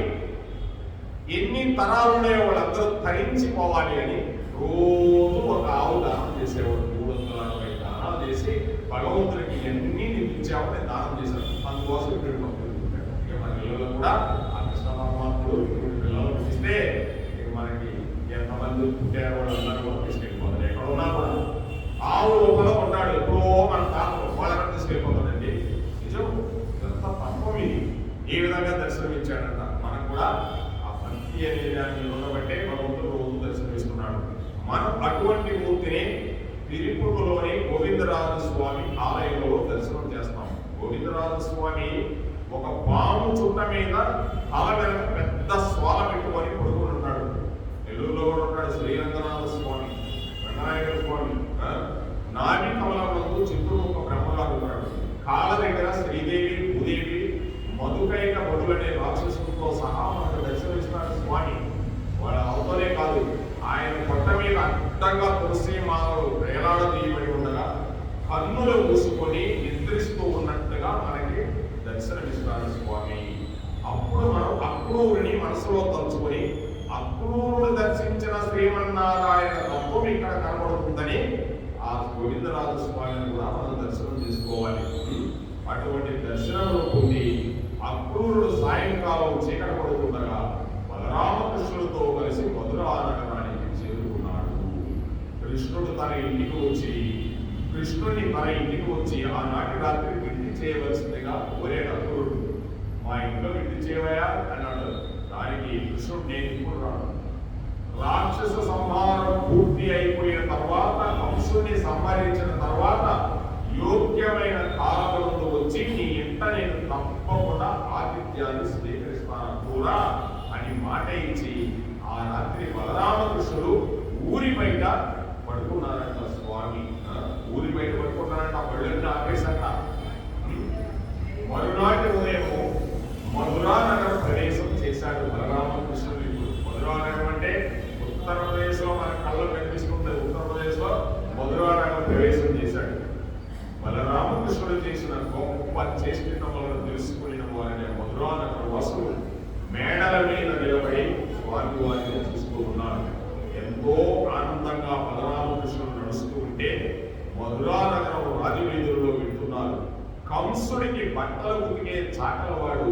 ఎన్ని తరాలు ఉన్నాయో వాళ్ళందరూ తరించిపోవాలి అని రోజు ఒక ఆవు దానం చేసేవాడు. 360 దానాలు చేసి భగవంతుడికి ఎన్ని నిందించావో నేను దానం చేశాను. అందుకోసం ఇక్కడ మన పిల్లలు కూడా ఆ కృష్ణ పరమాత్ముడు పిల్లలు ఇస్తే మనకి ఎంతమంది పుట్టారో వాళ్ళందరూ కూడా తీసుకెళ్ళిపోతారు. ఎక్కడ ఉన్నా కూడా ఆవు లోపల ఉన్నాడు. ఎప్పుడో మన తాత వాళ్ళని తీసుకెళ్ళిపోతాడండి. నిజం, ఎంత తత్వం ఇది. ఏ విధంగా దర్శనమిచ్చాడంట. మనకు కూడా ఆ భక్తి అనే దాన్ని ఉండబట్టే భగవంతుడు రోజు దర్శనమిస్తున్నాడు. మనం అటువంటి మూర్తిని తిరుపతిలోని గోవిందరాజ స్వామి ఆలయంలో దర్శనం చేస్తాం. గోవిందరాజ స్వామి ఒక పాము చుట్ట మీద తల వెనక పెద్ద స్వాల పెట్టుకొని పడుకుని ఉన్నాడు. నెల్లూరులో కూడా ఉన్నాడు. శ్రీరంగనాథ తీసుకొని అక్రూరుడు దర్శించిన శ్రీమన్నారాయణ తత్వం ఇక్కడ కనబడుతుందని ఆ గోవిందరాజ స్వామిని కూడా మనం దర్శనం చేసుకోవాలి. అటువంటి దర్శనంలో పొంది అక్రూరుడు సాయంకాలం చీకటి పడుతుండగా బలరామకృష్ణుడితో కలిసి మధురా నగరానికి చేరుకున్నాడు. కృష్ణుడు తన ఇంటికి వచ్చి ఆనాటి రాత్రి విడిది చేయవలసిందిగా కోరాడు అక్రూరుడు. మా ఇంట్లో విడిది చేయవయా అన్నాడు. దానికి కృష్ణుడు నేను ఇప్పుడు రాను. రాక్షస సంహారం పూర్తి అయిపోయిన తర్వాత, కంసుని సంహరించిన తర్వాత యోగ్యమైన కాలములందు వచ్చి నీ ఇంట నేను తప్పకుండా ఆతిథ్యాన్ని స్వీకరిస్తాను కూడా అని మాట ఇచ్చి ఆ రాత్రి బలరామకృష్ణుడు ఊరి బయట పడుకున్నారంట. స్వామి ఊరి బయట పడుకున్నారంట. పళ్ళని ఆపేసంట. మరునాటి ఉదయం మధురా నగర ప్రవేశం చేశాడు బలరామకృష్ణుడు. ఇప్పుడు మధురా నగరం అంటే ఉత్తరప్రదేశ్ లో మన కళ్ళ కనిపిస్తుంది. ఉత్తరప్రదేశ్ లో మధురా నగర ప్రవేశం చేశాడు. బలరామకృష్ణుడు చేసిన గొప్ప చేష్టములను తెలుసుకున్న వారిని మధురా నగర వాసులు మేడల మీద నిలబడి స్వామి వారిని చూస్తూ ఉన్నారు. ఎంతో ఆనందంగా బలరామకృష్ణుడు నడుస్తూ ఉంటే మధురా నగరం రాజవీధుల్లో వింటున్నారు. కంసుడికి బట్టలు ఉతికే చాకల వాడు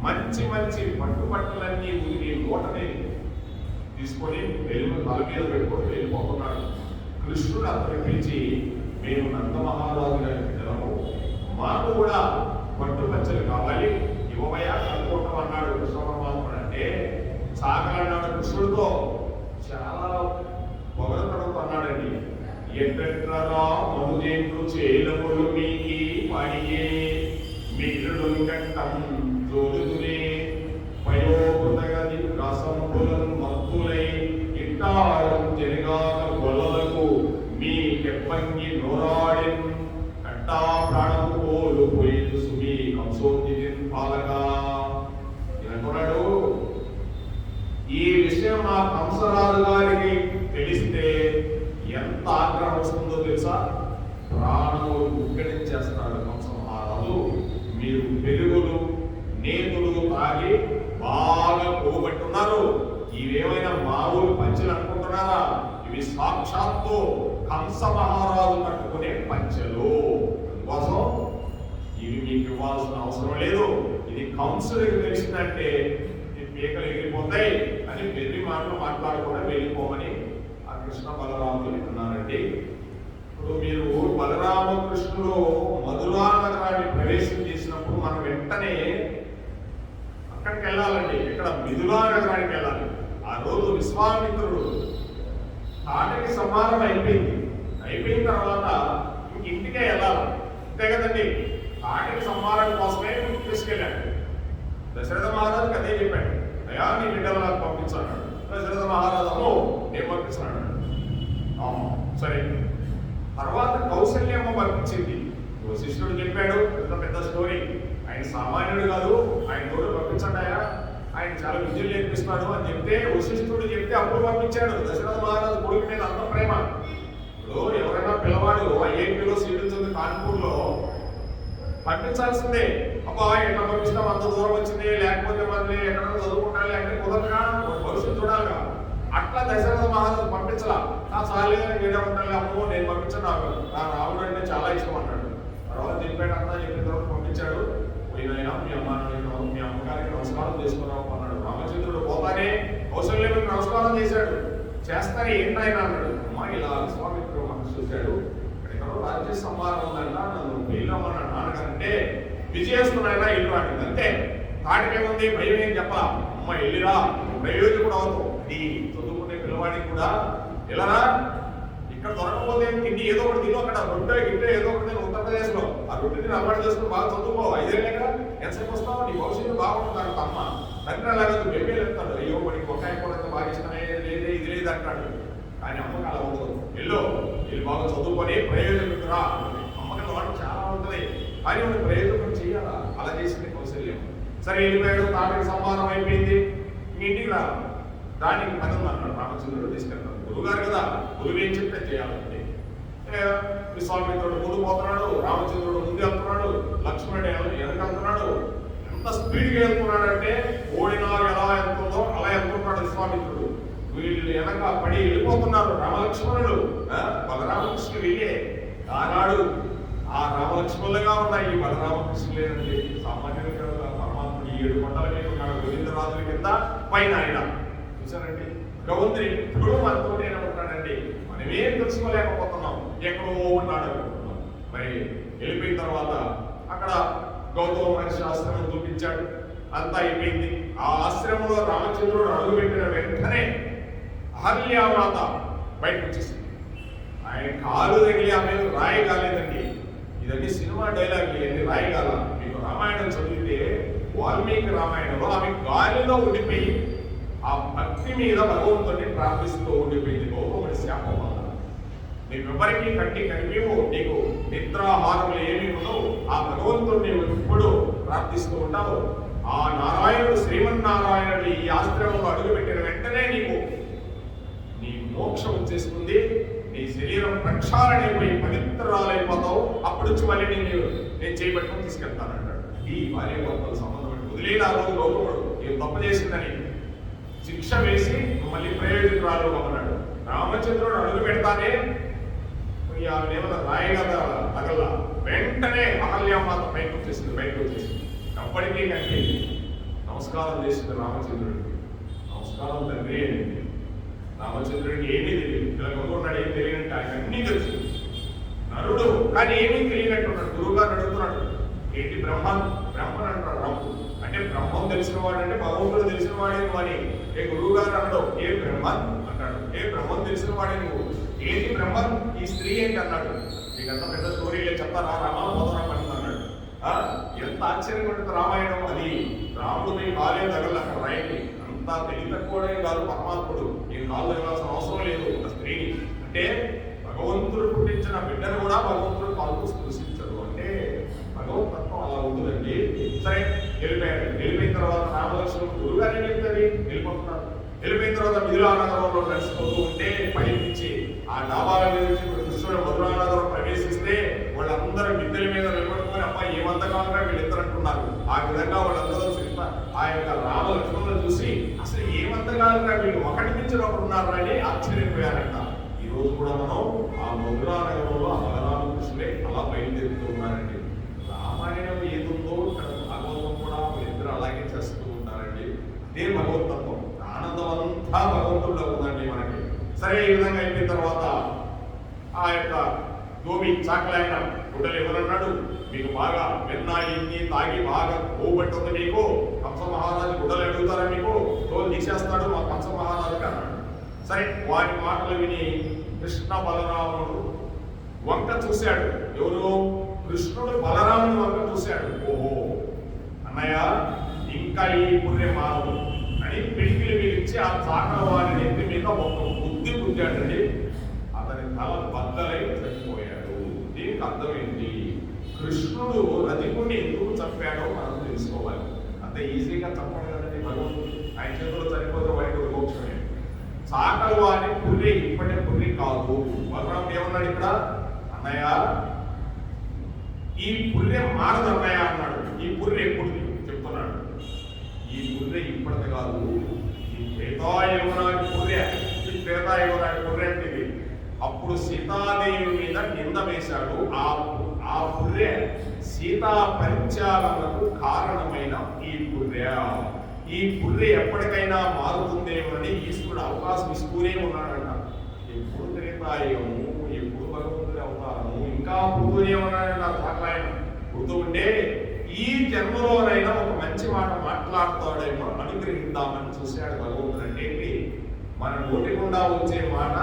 మంచి మంచి పట్టుబట్టలన్నీ ఉతికి మూటని తీసుకొని తల మీద పెట్టుకొని వెళ్ళిపోతున్నాడు. కృష్ణుడు అతను పిలిచి, మేము నందమహారాజు గారి పిల్లము, మాకు కూడా పట్టుపచ్చలు కావాలి, ఇవ్వమయ్యా కనుక్కోవటం అన్నాడు కృష్ణ పరమాత్ముడు. అంటే చాకలన్నాడు కృష్ణుడితో. చాలా పొగడతడంతో అన్నాడండి, ఎట్టెట్లరా మనుదేంద్రు చేలములు మీకి పడియే మిత్రుడు కంఠం జోడుదులే పయోకృతగది రసంబులను మత్తులై ఇట్టారం జరగాక గొల్లలకు మీ కెప్పంగి నోరాడిన్ కట్టా ప్రాణము పోలు పోయేదు సుమి కంసోద్యతిన్ పాలక. అంటున్నాడు, ఈ విషయం మా కంసరాజు గారికి తెలిస్తే ఎంత ఆగ్రహం వస్తుందో తెలుసా? ప్రాణములు ఉగ్గడించేస్తాడు కంస మహారాజు. మీరు పెరుగులు నేతులు తాగి బాగా పోగొట్టున్నారు. ఇవేమైనా మామూలు పంచెలు అనుకుంటున్నారా? ఇవి సాక్షాత్తు కంస మహారాజు కట్టుకునే పంచెలు. అందుకోసం ఇవి మీకు ఇవ్వాల్సిన అవసరం లేదు. ఇది కంసుడికి తెలిసిందంటే ఈ పీకలు ఎగిరిపోతాయి అని వెర్రి మాటలు మాట్లాడకుండా వెళ్ళిపోమని ఆ కృష్ణ బలరాములు అన్నారండి. ఇప్పుడు మీరు బలరామకృష్ణుడు మధురా నగరాన్ని ప్రవేశం చేసినప్పుడు మనం వెంటనే అక్కడికి వెళ్ళాలండి. ఇక్కడ మిథులా నగరానికి వెళ్ళాలి. ఆ రోజు విశ్వామిత్రుడు తాటకి సంహారం అయిపోయిన తర్వాత ఇంటికే వెళ్ళాలి. అంతే కదండి. తాటకి సంహారం కోసమే తీసుకెళ్ళాడు. దశరథ మహారాజుకి అదే చెప్పాడు, అయ్యా నీ బిడ్డలు నాకు పంపించాడు. దశరథ మహారాజు అమ్మో నేను పంపిస్తున్నాడు. సరే. తర్వాత కౌసల్యమ్మ పంపించింది. వశిష్ఠుడు చెప్పాడు, పెద్ద స్టోరీ. ఆయన సామాన్యుడు కాదు, ఆయన తోడు పంపించండి, ఆయన చాలా విద్యలు నేర్పిస్తాడు అని చెప్తే వశిష్ఠుడు చెప్తే అప్పుడు పంపించాడు. దశరథ మహారాజు కొడుకు మీద అంత ప్రేమ. ఇప్పుడు ఎవరైనా పిల్లవాడు ఐఐటీలో సీట్ వచ్చింది కాన్పూర్లో పంపించాల్సిందే. అబ్బా ఎట్లా పంపిస్తాం, అంత దూరం వచ్చింది, లేకపోతే మళ్ళీ ఎక్కడైనా చదువుకుంటాలి అంటే కుదరగా భవిష్యత్తు చూడాలిగా. అట్లా దశరథ మహారాజు పంపించలా. నా చాలే వేరే ఉంటాలి, అమ్మో నేను పంపించాను, నా రాముడు అంటే చాలా ఇష్టం అన్నాడు. తర్వాత చెప్పాడు, అంతా చెప్పిన తర్వాత పంపించాడు. పోయినైనా మీ అమ్మగారికి నమస్కారం చేసుకున్నావు అన్నాడు. రామచంద్రుడు పోతానే కౌశల్యకి నమస్కారం చేశాడు. చేస్తానే ఏంటైనా అన్నాడు. అమ్మ ఇలా విశ్వామిత్రుడు మనసు చూశాడు, ఇక్కడ రాజ్య సంహారం ఉందంట, నన్ను వెళ్ళమన్నాడు నాన్నగారంటే విజయేస్తున్నాయినా ఇల్లు రాండి అంతే. తాటికేముంది, భయం ఏం చెప్పాలా, అమ్మ వెళ్ళిరా ప్రయోజకుడు అవుతావు. ఈ చదువుకునే పిల్లవాడికి కూడా వెళ్ళరా, ఇక్కడ దొరకపోతే తిండి ఏదో ఒకటి తిను, అక్కడ రొట్టె గిట్టె ఏదో ఒకటి నేను ఉత్తరప్రదేశ్ లో ఆ రొట్టెని అలవాటు చేసుకుని బాగా చదువుకో. 5 ఏళ్ళే కదా, ఎంతసేపు వస్తావు, నీ భవిష్యత్తు బాగుంటుంది అంట. అమ్మ తండ్రి అలాగే బెబ్బే చెప్తాడు, అయ్యో మనకి కొట్టాయి కూడా బాగా ఇష్టమే లేదే ఇది లేదు అంటాడు. కానీ అమ్మకి అలా ఉండదు. వెళ్ళి బాగా చదువుకొని ప్రయోజకురా. అమ్మకి వాడు చాలా ఉంటుంది, కానీ వాడు ప్రయోజనం చేయాలా. అలా చేసింది కౌశల్యం. సరే వెళ్ళిపోయాడు. తాటకి సంహారం అయిపోయింది, ఇంటికి రా. దానికి పని అన్నాడు రామచంద్రుడు తీసుకెళ్తాడు. గురుగారు కదా, గురువు ఏం చెప్తే చేయాలంటే. విశ్వామిత్రుడు ముందు పోతున్నాడు, రామచంద్రుడు ముందు వెళ్తున్నాడు, లక్ష్మణుడు వెనక వెళ్తున్నాడు. ఎంత స్పీడ్గా వెళ్తున్నాడంటే ఓడినా ఎలా వెళ్తుందో అలా వెళ్తున్నాడు విశ్వామిత్రుడు. వీళ్ళు వెనక పడి వెళ్ళిపోతున్నారు రామలక్ష్మణుడు. బలరామకృష్ణుడు వెళ్ళే ఆనాడు ఆ రామలక్ష్మణులుగా ఉన్నాయి ఈ బలరామకృష్ణులేనండి. సామాన్యులుగా పరమాత్ముడు 7 కొండల మీద ఉన్నాడు, గోవిందరాజుల కింద పైన ఆయన. చూసారండి, భగవంతుడు ఎప్పుడు మనతోనే ఉంటాడండి. మనమేం తెలుసుకోలేకపోతున్నాం, ఎక్కడో ఉన్నాడు అనుకుంటున్నాం. మరి వెళ్ళిపోయిన తర్వాత అక్కడ గౌతమ మహర్షి ఆశ్రమం చూపించాడు, అంతా అయిపోయింది. ఆ ఆశ్రమంలో రామచంద్రుడు అడుగుపెట్టిన వెంటనే అహల్యామాత బయటకు వచ్చేసింది. ఆయన కాలు తగిలి ఆమె రాయి కాలేదండి. ఇదన్నీ సినిమా డైలాగ్, ఇవన్నీ రాయగల. మీకు రామాయణం చదివితే వాల్మీకి రామాయణంలో ఆమె గాలిలో ఉండిపోయి ఆ భక్తి మీద భగవంతుడిని ప్రార్థిస్తూ ఉండిపోయింది. గౌతముడి శాపం వల్ల నీకు ఎవరికి కంటి కనిపివు, నీకు నిద్రాహారములు ఏమి ఉండవు, ఆ భగవంతుడిని ఎప్పుడు ప్రార్థిస్తూ ఉంటావు. ఆ నారాయణుడు శ్రీమన్నారాయణుడు ఈ ఆశ్రమంలో అడుగుపెట్టిన వెంటనే నీకు నీ మోక్షం వచ్చేస్తుంది, నీ శరీరం ప్రక్షాళనైపోయి పవిత్రాలైపోతావు. అప్పుడు వచ్చి మళ్ళీ నేను చేయబట్టుకుని తీసుకెళ్తానంటాడు. ఈ భార్య భర్తల సంబంధం అంటే వదిలేని ఆ రోజు గౌతముడు ఏం తప్పు చేసిందని శిక్ష వేసి మళ్ళీ ప్రయోజకురాలు అన్నాడు. రామచంద్రుడు అడుగు పెడతానే ఏమన్నా రాయగల తగల వెంటనే అహల్యామాత బయటకు వచ్చేసింది. అప్పటికీ కంటే నమస్కారం చేసింది రామచంద్రుడికి. నమస్కారం తండ్రి అని. రామచంద్రుడికి ఏమీ తెలియదు, ఇలా కొనుక్కున్నాడు, ఏం తెలియనంటే ఆయన అన్నీ తెలుసు నరుడు, కానీ ఏమీ తెలియనట్టున్నాడు. గురువుగారు అడుగుతున్నాడు, ఏంటి బ్రహ్మన్ అంటాడు రాముడు. అంటే బ్రహ్మం తెలిసిన వాడు అంటే భగవంతుడు తెలిసిన వాడే అని. ఏ గురువు గారు అన్నాడు, ఏ బ్రహ్మన్ అంటాడు. ఏ బ్రహ్మం తెలిసిన వాడే నువ్వు, ఏంటి బ్రహ్మన్ ఈ స్త్రీ ఏంటి అన్నాడు. నీకంత పెద్ద స్టోరీలే చెప్తారా రామాపోదరం అన్నాడు. ఎంత ఆశ్చర్యపడుతుంది రామాయణం. అది రాముడు ఈ కాలే తగల అక్కడ రాయండి. అంతా తెలివి తక్కువడే కాదు పరమాత్ముడు. ఈ కాలు తగలాల్సిన అవసరం లేదు ఒక స్త్రీని. అంటే భగవంతుడు పుట్టించిన బిడ్డను కూడా భగవంతుడు కాలుతో స్పృశించడు. అంటే భగవతత్వం అలా ఉంటుందండి. సరే వెళ్ళిపోయాడు. వెళ్ళిపోయిన తర్వాత రామలక్ష్మణుడు గురుగారు ఏం చెప్తుంది, వెళ్ళిపోతున్నారు. వెళ్ళిపోయిన తర్వాత మిథులానగరంలో కలిసిపోతూ ఉంటే పై నుంచి ఆ డాబాల మీద నుంచి కృష్ణుడు మధురానగరం ప్రవేశిస్తే వాళ్ళందరూ మిద్దెల మీద నిలబడుకొని అబ్బాయి ఏమంతకాలంగా వీళ్ళిద్దరు అంటున్నారు. ఆ విధంగా వాళ్ళందరూ ఆ యొక్క రామలక్ష్మణులను చూసి అసలు ఏమంతకాలంగా వీళ్ళు ఒకటి నుంచి ఒకటి ఉన్నారు అని ఆశ్చర్యపోయారంట. ఈ రోజు కూడా మనం ఆ మధురానగరంలో ఆ బలరామకృష్ణులే అలా బయలుదేరుతూ ఉన్నారండి. రామాయణం ఏదుందో ఇక్కడ భాగవతం కూడా వీళ్ళిద్దరు అలాగే చేస్తూ ఉంటారండి. అదే భగవతత్వం. ఆనందం అంతా భగవంతుడిలో ఉందండి మనకి. సరే ఈ విధంగా అయిపోయిన తర్వాత ఆ యొక్క గోపి చాకలైన గుడ్డలు ఎవరన్నాడు, మీకు బాగా వెన్న ఇన్ని తాగి బాగా పోబట్టుంది మీకు, కంస మహారాజు గుడ్డలు అడుగుతారా, మీకు తోలు తీసేస్తాడు మా కంస మహారాజుకి అన్నాడు. సరే వారి మాటలు విని కృష్ణ బలరాముడు వంక చూశాడు. ఎవరు? కృష్ణుడు బలరాముని వంక చూశాడు. ఓహో అన్నయ్య ఇంకా ఈ పుణ్య మానవు అని పిడికిలు పిలిచి ఆ చాకల వారి నెత్తి మీద ఒక బుద్ధి పుట్టాడండి. అతని తల బద్దలై చనిపోయాడు. దీనికి అర్థమైంది, కృష్ణుడు రతికుడిని ఎందుకు చంపాడో మనం తెలుసుకోవాలి. అంత ఈజీగా చంపాడు కదండి భగవంతుడు. ఆయన చేతుల్లో చనిపోతే వారికి మోక్షమే. చాకల వారి పుర్రి ఇప్పటి పుర్రి కాదు. బలరాముడు ఏమన్నాడు ఇక్కడ, అన్నయ్య ఈ పుర్రె మారదు అన్నయ్య అన్నాడు. ఈ పుర్రె ఎప్పుడు చెప్తున్నాడు, ఈ పుర్రె ఇప్పటిది కాదు, ఈ త్రేతాయుగనాటి పుర్రె. ఈ త్రేతాయుగనాటి పుర్రె అంటే అప్పుడు సీతాదేవి మీద నింద వేశాడు. ఆ పుర్రె సీతా పరిత్యాగములకు కారణమైన ఈ పుర్రె. ఈ పుర్రె ఎప్పటికైనా మారుతుందేమని ఈశ్వరుడు అవకాశం ఇస్తూనే ఉన్నాడంట. ఎప్పుడు త్రేతాయుగము, ఎప్పుడు భగవంతుడి అవతారము, ఇంకా పుడుతూనే ఉన్నాడంట. సాకాయన పుడుతూ ఉంటే ఈ జన్మలోనైనా ఒక మంచి మాట మాట్లాడతాడేమో అనుగ్రహిద్దామని చూశాడు భగవంతుడు. అంటే మన నోటి గుండా వచ్చే మాట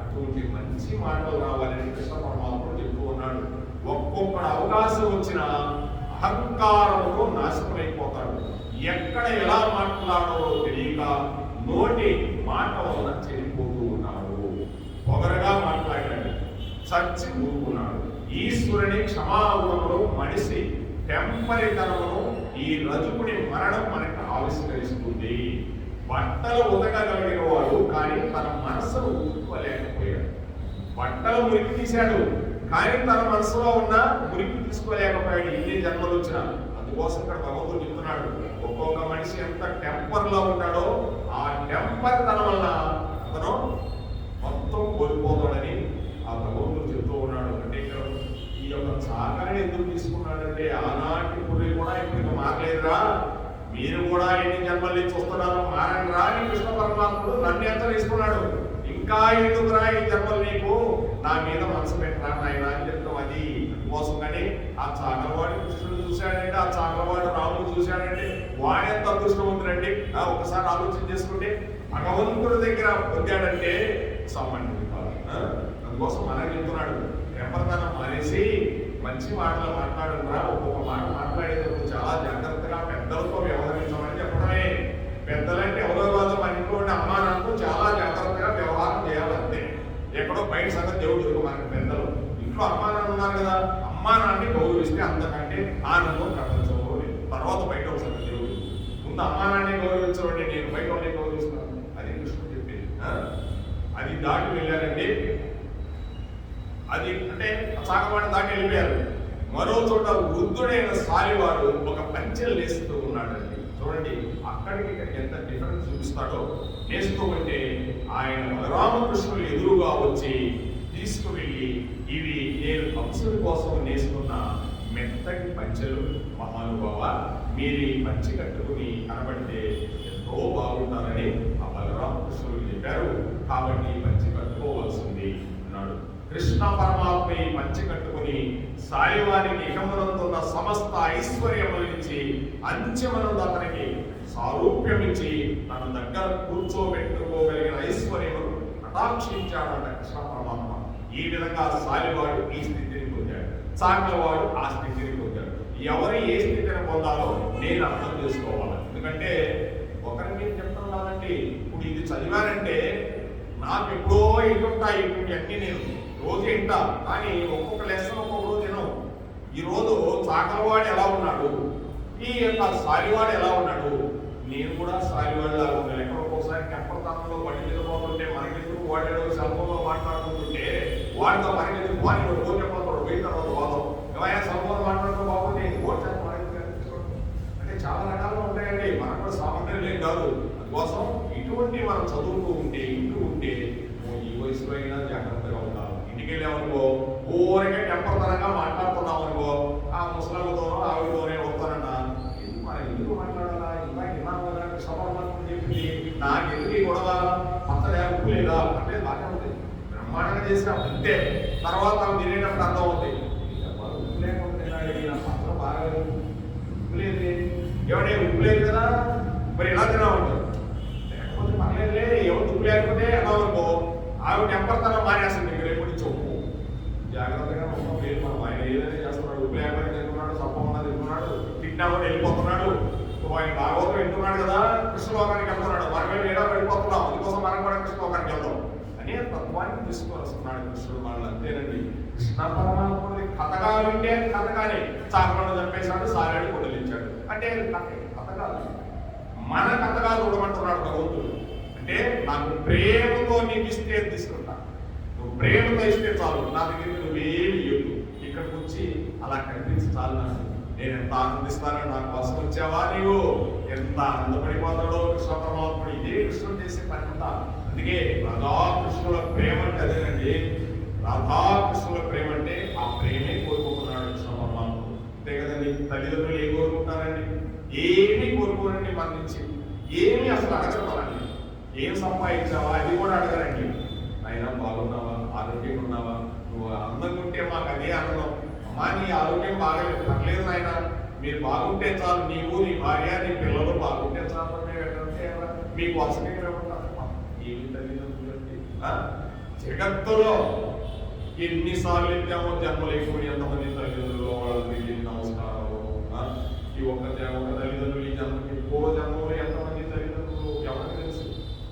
అటువంటి మంచి మాటలు రావాలని కృష్ణ పరమాత్ముడు చెప్తూ ఉన్నాడు. ఒక్కొక్కడు అవకాశం వచ్చిన అహంకారంతో నాశనం అయిపోతాడు. ఎక్కడ ఎలా మాట్లాడాలో తెలియక నోటి మాట వలన చెడిపోతూ ఉన్నాడు. పొగరగా మాట్లాడాడు, చచ్చి ఊరుకున్నాడు. ఈశ్వరుని క్షమాగుణంలో మనిషి టెంపరితనమును ఈ రజుకుని మరణం మనకు ఆవిష్కరిస్తుంది. బట్టలు ఉతకగలిగిన వాడు కానీ తన మనస్సును ఉతుక్కోలేకపోయాడు. బట్టలు మురికి తీశాడు కానీ తన మనసులో ఉన్న మురికి తీసుకోలేకపోయాడు. ఇన్ని జన్మలు వచ్చిన అందుకోసం ఇక్కడ భగవంతుడు చెప్తున్నాడు, ఒక్కొక్క మనిషి ఎంత టెంపర్ లో ఉంటాడో ఆ టెంపర్ తన వల్ల అతను మొత్తం కోల్పోతాడని ఆ భగవంతుడు చెప్తూ ఉన్నాడు. అంటే ఇక్కడ ఈ యొక్క సాగరని ఎందుకు తీసుకున్నాడంటే, ఆనాటి పురి కూడా ఇప్పుడు మారలేదురా, మీరు కూడా ఎన్ని జన్మల్ని చూస్తున్నారో మారండి రా అని కృష్ణ పరమాత్ముడు నన్ను హెచ్చరిస్తున్నాడు. ఇంకా ఎందుకురా ఈ జన్మలు నీకు, నా మీద మనసు పెట్టరా నాయన అని చెప్తాం. అది అందుకోసం. కానీ ఆ చాకలవాడు కృష్ణుడు చూశాడంటే, ఆ చాకలవాడు రాముడు చూశాడంటే వాడెంత అదృష్టవంతుడండి. ఒకసారి ఆలోచన చేసుకుంటే భగవంతుడి దగ్గర పొందాడంటే సామాన్యుడు కాదు. అందుకోసం మనకు చెప్తున్నాడు, రెప్పతనం మానేసి మంచి మాటలు మాట్లాడుతున్నా. ఒక్కొక్క మాట మాట్లాడేటప్పుడు చాలా జాగ్రత్తగా పెద్దలతో వ్యవహరించమని చెప్పడమే. పెద్దలంటే ఎవరో కాదు, మన ఇంట్లో అమ్మా నాన్నతో చాలా జాగ్రత్తగా వ్యవహారం చేయాలంటే. ఎక్కడో బయట సంగతి దేవుడు మనకి పెద్దలు. ఇంట్లో అమ్మా నాన్న ఉన్నారు కదా, అమ్మా నాన్నని గౌరవిస్తే అంతకంటే ఆనందం ప్రపంచంలో లేదు. తర్వాత బయట ఒక సంగతి దేవుడు. ముందు అమ్మా నాన్నని గౌరవించబడి నేను బయట వాళ్ళని గౌరవిస్తాను. అది కృష్ణుడు చెప్పేది. అది దాటి వెళ్ళారండి. అది అంటే చాకవాడిని దాటి వెళ్ళిపోయారు. మరో చోట వృద్ధుడైన సాలివాడు ఒక పంచెలు నేస్తూ ఉన్నాడండి. చూడండి అక్కడికి ఇక్కడికి ఎంత డిఫరెన్స్ చూపిస్తాడో. నేస్తూ ఉంటే ఆయన బలరామకృష్ణులు ఎదురుగా వచ్చి తీసుకువెళ్ళి, ఇవి నేను కంసుడి కోసం నేస్తున్న మెత్తటి పంచెలు మహానుభావ, మీరు ఈ పంచి కట్టుకుని కనబడితే ఎంతో బాగుంటారని ఆ బలరామకృష్ణులు చెప్పారు. కాబట్టి ఈ పంచి కట్టుకోవాల్సింది అన్నాడు. కృష్ణ పరమాత్మ ఈ పంచి కట్టుకుని సాలివారికి ఇహమునందున్న సమస్త ఐశ్వర్యముల నుంచి అంత్యమునందు అతనికి సారూప్యమిచ్చి తన దగ్గర కూర్చోబెట్టుకోగలిగిన ఐశ్వర్యమును కటాక్షించాడట కృష్ణ పరమాత్మ. ఈ విధంగా సాలివాడు ఈ స్థితిని పొందాడు, చాకలవాడు ఆ స్థితిని పొందాడు. ఎవరు ఏ స్థితిని పొందాలో నేను అర్థం చేసుకోవాలి. ఎందుకంటే ఒకరి మీద చెప్తాను కాదండి. ఇప్పుడు ఇది చదివానంటే నాకు ఎప్పుడో ఇంటుంటాయి అన్నీ, నేను రోజు వింటా. కానీ ఒక్కొక్క లెసన్ ఒక్కొక్క రోజు విను. ఈరోజు చాకలవాడు ఎలా ఉన్నాడు, ఈ యొక్క సాలివాడు ఎలా ఉన్నాడు, నేను కూడా సాలివాడు లాగా ఉన్నాను. ఎక్కడ ఒక్కొక్కసారి టెంపర్తనంలో పడి నిద్రపోతుంటే మనకెందుకు వాడాడు సెల్ ఫోన్లో మాట్లాడుకుంటుంటే వాడితో మనకెందుకు వాడి రోజు చెప్పాడు పోయిన తర్వాత వాదం ఏమైనా సెల్ ఫోన్ మాట్లాడుతూ బాగుంది ఓటు అంటే చాలా రకాలుగా ఉంటాయండి. మనకు కూడా సామాన్యం లేదు కాదు. అందుకోసం ఇటువంటి మనం చదువుతూ ఉంటే ఇంటూ ఉంటే ఈ వయసులో అయినా జాగ్రత్తగా ఉంటాం. ఇంటికి వెళ్ళామనుకో ఊరికే టెంపర్తనంగా మాట్లాడుతున్నాం అనుకో, ఆ ముసలమ్మతోనో ఆవిడతోనే వస్తానన్నా ఎందుకు మాట్లాడాలా, ఇంకా విన్నాను కదా కృష్ణపరమాత్మ చెప్పింది, నాకు ఎందుకు గొడవ, పచ్చడి ఉప్పు లేదా అంటే బాగా ఉంది, బ్రహ్మాండంగా చేసినా అంతే. తర్వాత తినేటప్పుడు అర్థం అవుతుంది, ఉప్పు లేకుండా నా పచ్చడి బాగా ఉప్పు లేదు, ఎవడే ఉప్పు లేదు కదా మరి ఎలా తినా ఉంటుంది. లేకపోతే పర్లేదులే, ఎవరు ఉప్పు లేకపోతే ఎలా అనుకో ఆవిడ టెంపర్తనం మానేస్తుంది. రేపు చెప్పు జాగ్రత్తగా మొత్తం లేదు. మనం ఆయన ఏదైనా చేస్తున్నాడు, ఉప్పు లేకపోతే తింటున్నాడు, సప్పకుండా తింటున్నాడు, తిన్నా కూడా వెళ్ళిపోతున్నాడు. ఆయన భాగవతం వింటున్నాడు కదా, కృష్ణలోకానికి వెళ్తున్నాడు, మనమే ఏడా వెళ్ళిపోతున్నాం. అందుకోసం మనం కూడా కృష్ణలోకానికి వెళ్తాం అనే తత్వాన్ని తీసుకువస్తున్నాడు కృష్ణుడు మనల్ని. అంతేనండి. కృష్ణ పరమాత్ముడి కథగా వింటే కథగానే చాకలను చంపేశాడు, సారాడు కొడలించాడు అంటే కథగా మన కథగా చూడమంటున్నాడు భగవంతుడు. అంటే నాకు ప్రేమతో నీకు ఇస్తే తీసుకుంటా, నువ్వు ప్రేమతో ఇస్తే చాలు, నా దగ్గర నువ్వేమి ఇవ్వదు, ఇక్కడికి వచ్చి అలా కనిపించి చాలు, నాకు నేను ఎంత ఆనందిస్తానని నాకు కోసం వచ్చావా, నీవు ఎంత ఆనందపడిపోతాడో కృష్ణ పరమాత్ముడు. ఇదే కృష్ణుడు చేసే పని అంతా. అందుకే రాధాకృష్ణుల ప్రేమ అంటే అదేనండి. రాధాకృష్ణుల ప్రేమ అంటే ఆ ప్రేమే కోరుకుంటున్నాడు కృష్ణ పరమాత్ముడు. అంతే కదండి. తల్లిదండ్రులు ఏం కోరుకుంటారండి? ఏమీ కోరుకోరండి మన నుంచి, ఏమీ అసలు అడగరండి. ఏం సంపాదించావా అది కూడా అడగరండి. అయినా బాగున్నావా, ఆరోగ్యంగా ఉన్నావా, నువ్వు అందంగా ఉంటే మాకు అదే ఆనందం. అమ్మా నీ ఆరోగ్యం బాగలేదు పర్లేదు నాయన, మీరు బాగుంటే చాలు, నీవు నీ భార్య నీ పిల్లలు బాగుంటే చాలు, మేము ఎక్కడంటే మీకు వసతి ఏమి తల్లిదండ్రులండి. జగత్తులో ఎన్నిసార్లు ఇద్దామో జన్మలు ఎక్కువ, ఎంతమంది తల్లిదండ్రులు వాళ్ళకి నమస్కారాలు. ఈ ఒక్క తల్లిదండ్రులు ఈ జన్మకి పూర్వ జన్మలో ఎంతమంది తల్లిదండ్రులు ఎవరికి తెలుసు.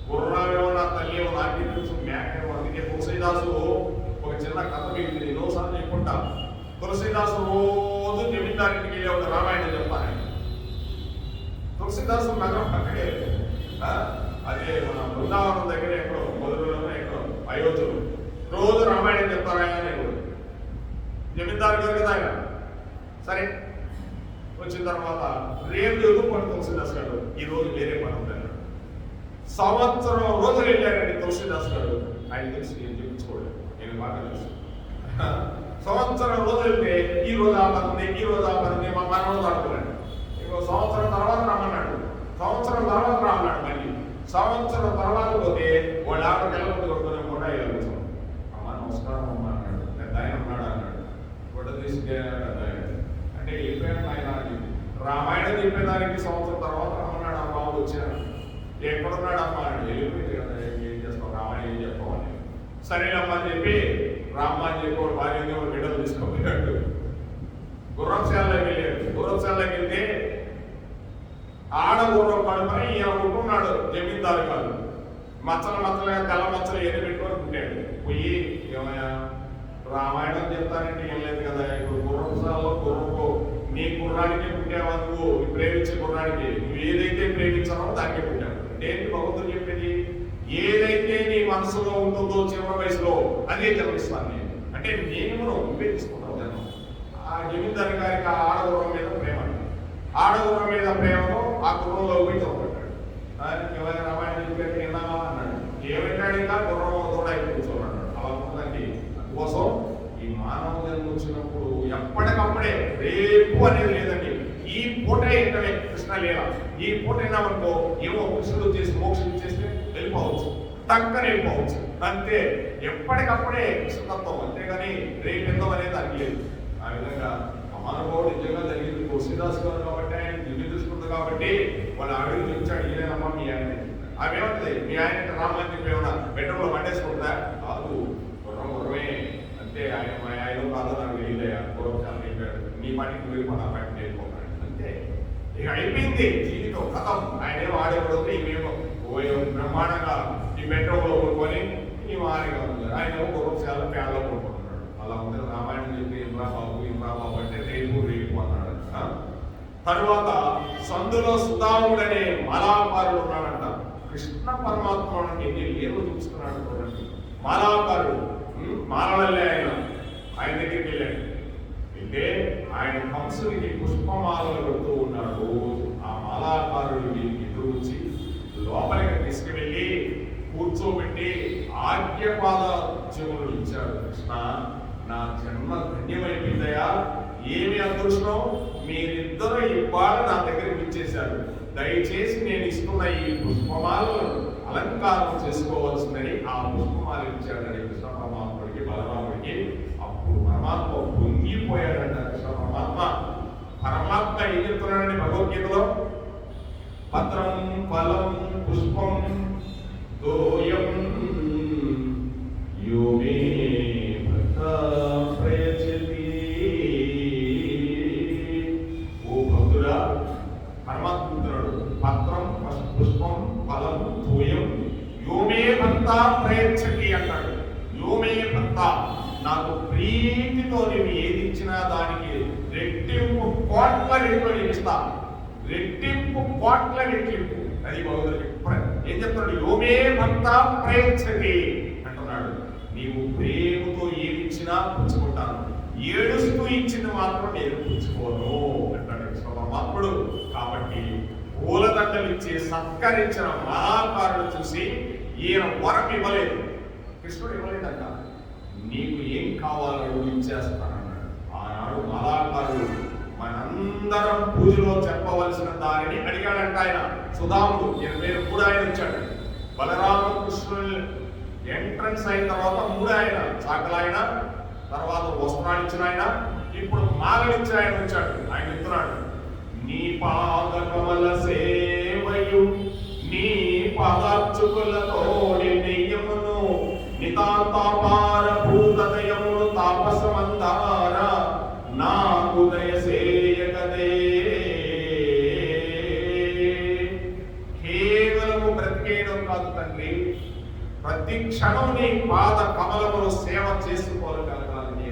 గుర్రాలేమో నా తల్లి ఏమో నాకే తెలుసు, మేకేమో. అందుకే తులసీదాసు ఒక చిన్న కథ మీకు ఎన్నోసార్లు చెప్పుకుంటా. తులసీదాసు రోజు జమీందారింటికి వెళ్ళి ఒక రామాయణం చెప్తానండి. తులసీదాసు నగరం పక్కనే, అదే మన బృందావనం దగ్గర ఎక్కడో మొదలులోనే ఎక్కడో అయోధ్యలో రోజు రామాయణం చెప్తారా అని జమీందారు గారు కదా ఆయన. సరే వచ్చిన తర్వాత రేపు ఎదుర్కొని తులసిదాస్ గారు ఈ రోజు వేరే పని ఉంటారు. సంవత్సరం రోజులు వెళ్ళారండి తులసిదాస్ గారు. ఆయన తెలిసి నేను చెప్పించుకోలేదు, నేను బాగా తెలుసు. సంవత్సరం రోజులు వెళ్తే ఈ రోజు ఆ పని, ఈ రోజు ఆ పని, మా మనలో తడుతున్నాడు. ఇంకో సంవత్సరం తర్వాత రమ్మన్నాడు, సంవత్సరం తర్వాత రామన్నాడు. మళ్ళీ సంవత్సరం తర్వాత పోతే వాళ్ళ ఆవిడ తెల్లబొట్టు కొట్టుకుని కూడా వెళ్ళచ్చు. అమ్మ నమస్కారం అమ్మ అన్నాడు. పెద్ద ఆయన ఉన్నాడు అన్నాడు. గుడ్డ తీసుకెళ్ళాడు పెద్ద ఆయన. అంటే వెళ్ళిపోయాడు ఆయన. రామాయణం చెప్పేదానికి సంవత్సరం తర్వాత రమ్మన్నాడు. ఆ బాబు వచ్చాడు. ఎక్కడున్నాడు అమ్మ అని వెళ్ళిపోయింది కదా, ఏం చేస్తావు రామాయణం ఏం చెప్పామని. సరేనమ్మా అని చెప్పి రామ్మ అని చెప్పి వాడు భార్య వాడు బిడ్డలు తీసుకుపోయాడు. గుర్రంశాలలోకి వెళ్ళాడు. గుర్రంశాలలోకి వెళ్తే ఆడ గుర్రం పడుకొని ఈయన ఉంటున్నాడు. జమీందారు కాదు, మచ్చలు మచ్చలుగా తెల్ల మచ్చలు ఎన్ని పెట్టుకొని పుట్టాడు. పోయి ఏమయ్యా రామాయణం చెప్తానంటే ఏం లేదు కదా, ఇప్పుడు గుర్రంశాలలో గుర్రపు నీ గుర్రానికే పుట్టావా, నువ్వు ప్రేమించే గుర్రానికి, నువ్వు ఏదైతే ప్రేమించావో దానికే పుట్టావు. ఏంటి భగవంతుడు చెప్పేది? ఏదైతే నీ మనసులో ఉంటుందో చివరి వయసులో అదే జన్మిస్తాను నేను అంటే నేను నువ్వే తీసుకుంటావు జన్మ. ఆ జమీందారి గారికి ఆ ఆడగుర్రం మీద ప్రేమ, ఆడగుర్రం మీద ప్రేమలో ఆ గుర్రంలో పోయి తోపడ్డాడు. ఎవరైనా రామాయణం చెప్పేది విన్నావా అన్నాడు. ఏమంటాడు? ఇంకా గుర్రం కూడా కూర్చోన్నాడు. అలా ఉంటుందండి. అందుకోసం ఈ మానవ జన్మ వచ్చినప్పుడు ఎప్పటికప్పుడే రేపు అనేది లేదండి. ఈ పూట ఏంటనే కృష్ణ లీల. ఈ పూట అయినామనుకో ఏమో కృష్ణుడు చేసి మోక్షం చేస్తే వెళ్ళిపోవచ్చు, టక్కన వెళ్ళిపోవచ్చు అంతే. ఎప్పటికప్పుడే కృష్ణతత్వం, అంతేగాని రేపు ఎంతో అనేది దానికి లేదు. ఆ విధంగా మహానుభావుడు నిజంగా జరిగింది. తులసిదాస్ గారు కాబట్టి ఆయన దివ్య దృష్టి కాబట్టి వాళ్ళ ఆవిడ చూపించాడు. ఈయనమ్మా మీ ఆయన. ఆమె ఏమంటుంది? మీ ఆయన రామని చెప్పి ఏమన్నా బెడ్రూమ్లో వండేసుకుంటుందా? కాదు, గుర్రం గుర్రమే అంతే. ఆయన మా ఆయన కాదు నాకు తెలియదయా, గుర్రం చాలా చెప్పాడు. నీ పాటికి మీరు మన పాటికి నేర్చుకోవాలి అంతే. ఇక అయిపోయింది జీవితం, కథం. ఆయనేమో ఆడేవాడు, ఇవేమో బ్రహ్మాండంగా ఈ బెడ్రూమ్లో కొనుక్కొని ఈ మారిగా ఉంది. ఆయన గుర్రం చాలా పేడలో కొనుక్కుంటున్నాడు. అలా ఉంటుంది. రామాయణం చెప్పి ఇంద్రా బాబు అంటే రేపు అన్నాడు. తరువాత సందులో సుధాముడనే మాలాకారుడు ఉన్నాడంట. కృష్ణ పరమాత్మ ఎన్ని లేరు చూస్తున్నాడు చూడండి. మాలాకారుడు మాలవల్లే ఆయన దగ్గరికి వెళ్ళాడు. అంటే ఆయన కంసుడికి పుష్పమాలలు పెడుతూ ఉన్నాడు. ఆ మాలాకారుడు ఎదురు వచ్చి లోపలికి తీసుకువెళ్ళి కూర్చోబెట్టి ఆజ్ఞపాద చెవులు ఇచ్చాడు. కృష్ణ, నా జన్మ ధన్యమైపోయిందయా, ఏమి అదృష్టం, మీరిద్దరూ ఇవాళ నా దగ్గరికి ఇచ్చేశారు. దయచేసి నేను ఇస్తున్న ఈ పుష్పమాలను అలంకారం చేసుకోవాల్సిందని ఆ పుష్పమాల ఇచ్చాడని కృష్ణ పరమాత్ముడికి, బలరాముడికి. అప్పుడు పరమాత్మ పొంగిపోయాడంట. కృష్ణ పరమాత్మ ఏం చెప్తున్నాడండి భగవద్గీతలో? పత్రం ఫలం పుష్పం తోయం యో మే భక్త ప్రయచ్చతి. ఓ భక్తుడా, పరమాత్ముడు పత్రం పుష్పం ఫలం తోయం యో మే భక్త ప్రయచ్చతి అంటాడు. యో మే భక్త, నాకు ప్రీతితో నువ్వు ఏది ఇచ్చినా దానికి రెట్టింపు కోట్ల రెట్లు నేను ఇస్తాను. రెట్టింపు కోట్ల రెట్టింపు. అది భగవద్గీత ఏం చెప్తున్నాడు? యోమే భక్త ప్రయచ్చతి అంటున్నాడు. నీవు ప్రేమతో ఏమి ఇచ్చినా పుచ్చుకుంటాను, ఏడుస్తూ ఇచ్చింది మాత్రం నేను పుచ్చుకోను అంటాడు కృష్ణ పరమాత్ముడు. కాబట్టి పూలదండలు ఇచ్చి సత్కరించిన మాలాకారుడు చూసి ఈయన వరం ఇవ్వలేదు, కృష్ణుడు ఇవ్వలేదంట. నీకు ఏం కావాలో ఇచ్చేస్తానన్నాడు. ఆనాడు మాలాకారుడు మనందరం పూజలో చెప్పవలసిన దానిని అడిగాడంట ఆయన. సుధాముడు పేరు కూడా ఆయన వచ్చాడు. బలరామకృష్ణుని ఎంట్రన్స్ అయిన తర్వాత మూడు ఆయన, చాకలాయన, తర్వాత వస్త్రాలు ఇచ్చిన ఆయన, ఇప్పుడు మాలనిచ్చిన ఆయన వచ్చాడు. ఆయన చెప్తున్నాడు, నీ పాద కమల సేవయు నీ పాదార్చుకులతోడి నెయ్యమును నితాంతాపార భూతదయమును తాపసమందార నాకు దయసేయగదే. కేవలము బ్రతికేయడం కాదు తండ్రి, ప్రతి క్షణం నీ పాద కమలములు సేవ చేసుకోగలగాలి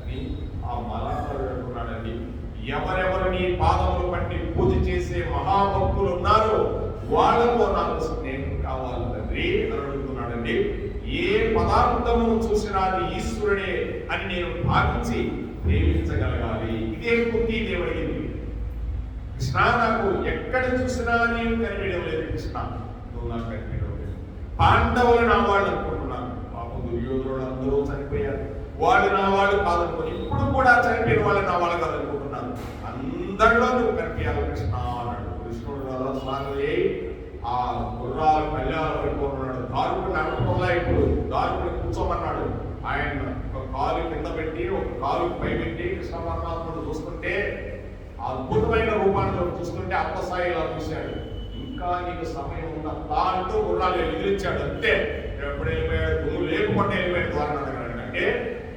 అని ఆ మాలాకారుడు అంటున్నాడండి. ఎవరెవరు నీ పాదములు పట్టి పూజ చేసే మహాభక్తులు ఉన్నారో వాళ్ళతో నాకు స్నేహం కావాలి తండ్రి అని అడుగుతున్నాడండి. ఏ పదార్థమును చూసినా అది ఈశ్వరుడే అని నేను భావించి ప్రేమించగలగాలి. ఇదే బుద్ధి దేవుడికి. కృష్ణ నాకు ఎక్కడ చూసినా నీవు కనిపించడం లేదు కృష్ణ, నువ్వు నాకు కనిపించడం లేదు. పాండవులు నా వాళ్ళు అనుకుంటున్నాను, పాపం దుర్యోధనుడు అందరూ చనిపోయారు, వాళ్ళు నా వాళ్ళు కాదనుకుని ఇప్పుడు కూడా చనిపోయిన వాళ్ళు నా వాళ్ళు కాదనుకుంటున్నాను, అందరిలో నువ్వు కనిపించాలి కృష్ణ అన్నాడు. కృష్ణుడు రథస్వామి ఆ గుర్రాలు కళ్యాణం పడిపోతున్నాడు, దారుడు నడపడంలా ఇప్పుడు దారుడు కూర్చోమన్నాడు. ఆయన ఒక కాలు కింద పెట్టి ఒక కాలు పై పెట్టి కృష్ణ పరమాత్ముడు చూస్తుంటే అద్భుతమైన రూపాన్ని చూస్తుంటే అప్పసాయి ఇలా చూశాడు. ఇంకా నీకు సమయం ఉందా అంటూ గుర్రాలు ఎదిరించాడు. అంతే ఎప్పుడు వెళ్ళిపోయాడు, నువ్వు లేకుండా వెళ్ళిపోయాడు ద్వారా అంటే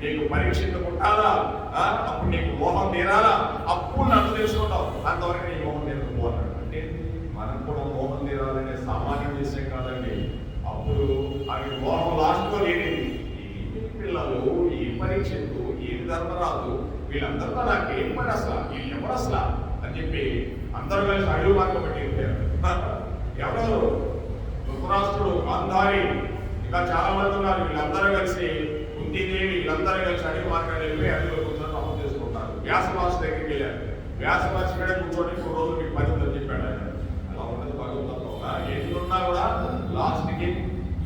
నీకు పరీక్ష కొట్టాలా, అప్పుడు నీకు మోహం తీరాలా, అప్పుడు నన్ను తెలుసుకుంటావు, అంతవరకు నీ మోహం తీరదు అన్నాడు. అంటే మనం కూడా మోహం తీరాలనే సామాన్యం విషయం కాదండి. అప్పుడు అవి మోహం లాస్ట్లో లేనిది, ఈ పిల్లలు ఈ పరీక్షలు ఈ ధర్మరాజు వీళ్ళందరితో నాకేం పని అసలు, వీళ్ళు ఎవరు అసలు అని చెప్పి అందరూ కలిసి అడుగు మార్గం పెట్టి ఎవరు ధృతరాష్ట్రుడు, గాంధారి, ఇంకా చాలా మంది ఉన్నారు. వీళ్ళందరూ కలిసి కుంతీదేవి వీళ్ళందరూ కలిసి అడుగు మార్గాన్ని వెళ్ళి అడుగులో కూర్చొని అమలు చేసుకుంటారు. వ్యాసవాసి దగ్గరికి వెళ్ళారు. వ్యాసవాసి కూడా కూర్చొని 3 రోజులు మీకు పని ఉందని చెప్పాడు ఆయన. అలా ఉన్నది భగవంతుడు. ఎన్నున్నా కూడా లాస్ట్కి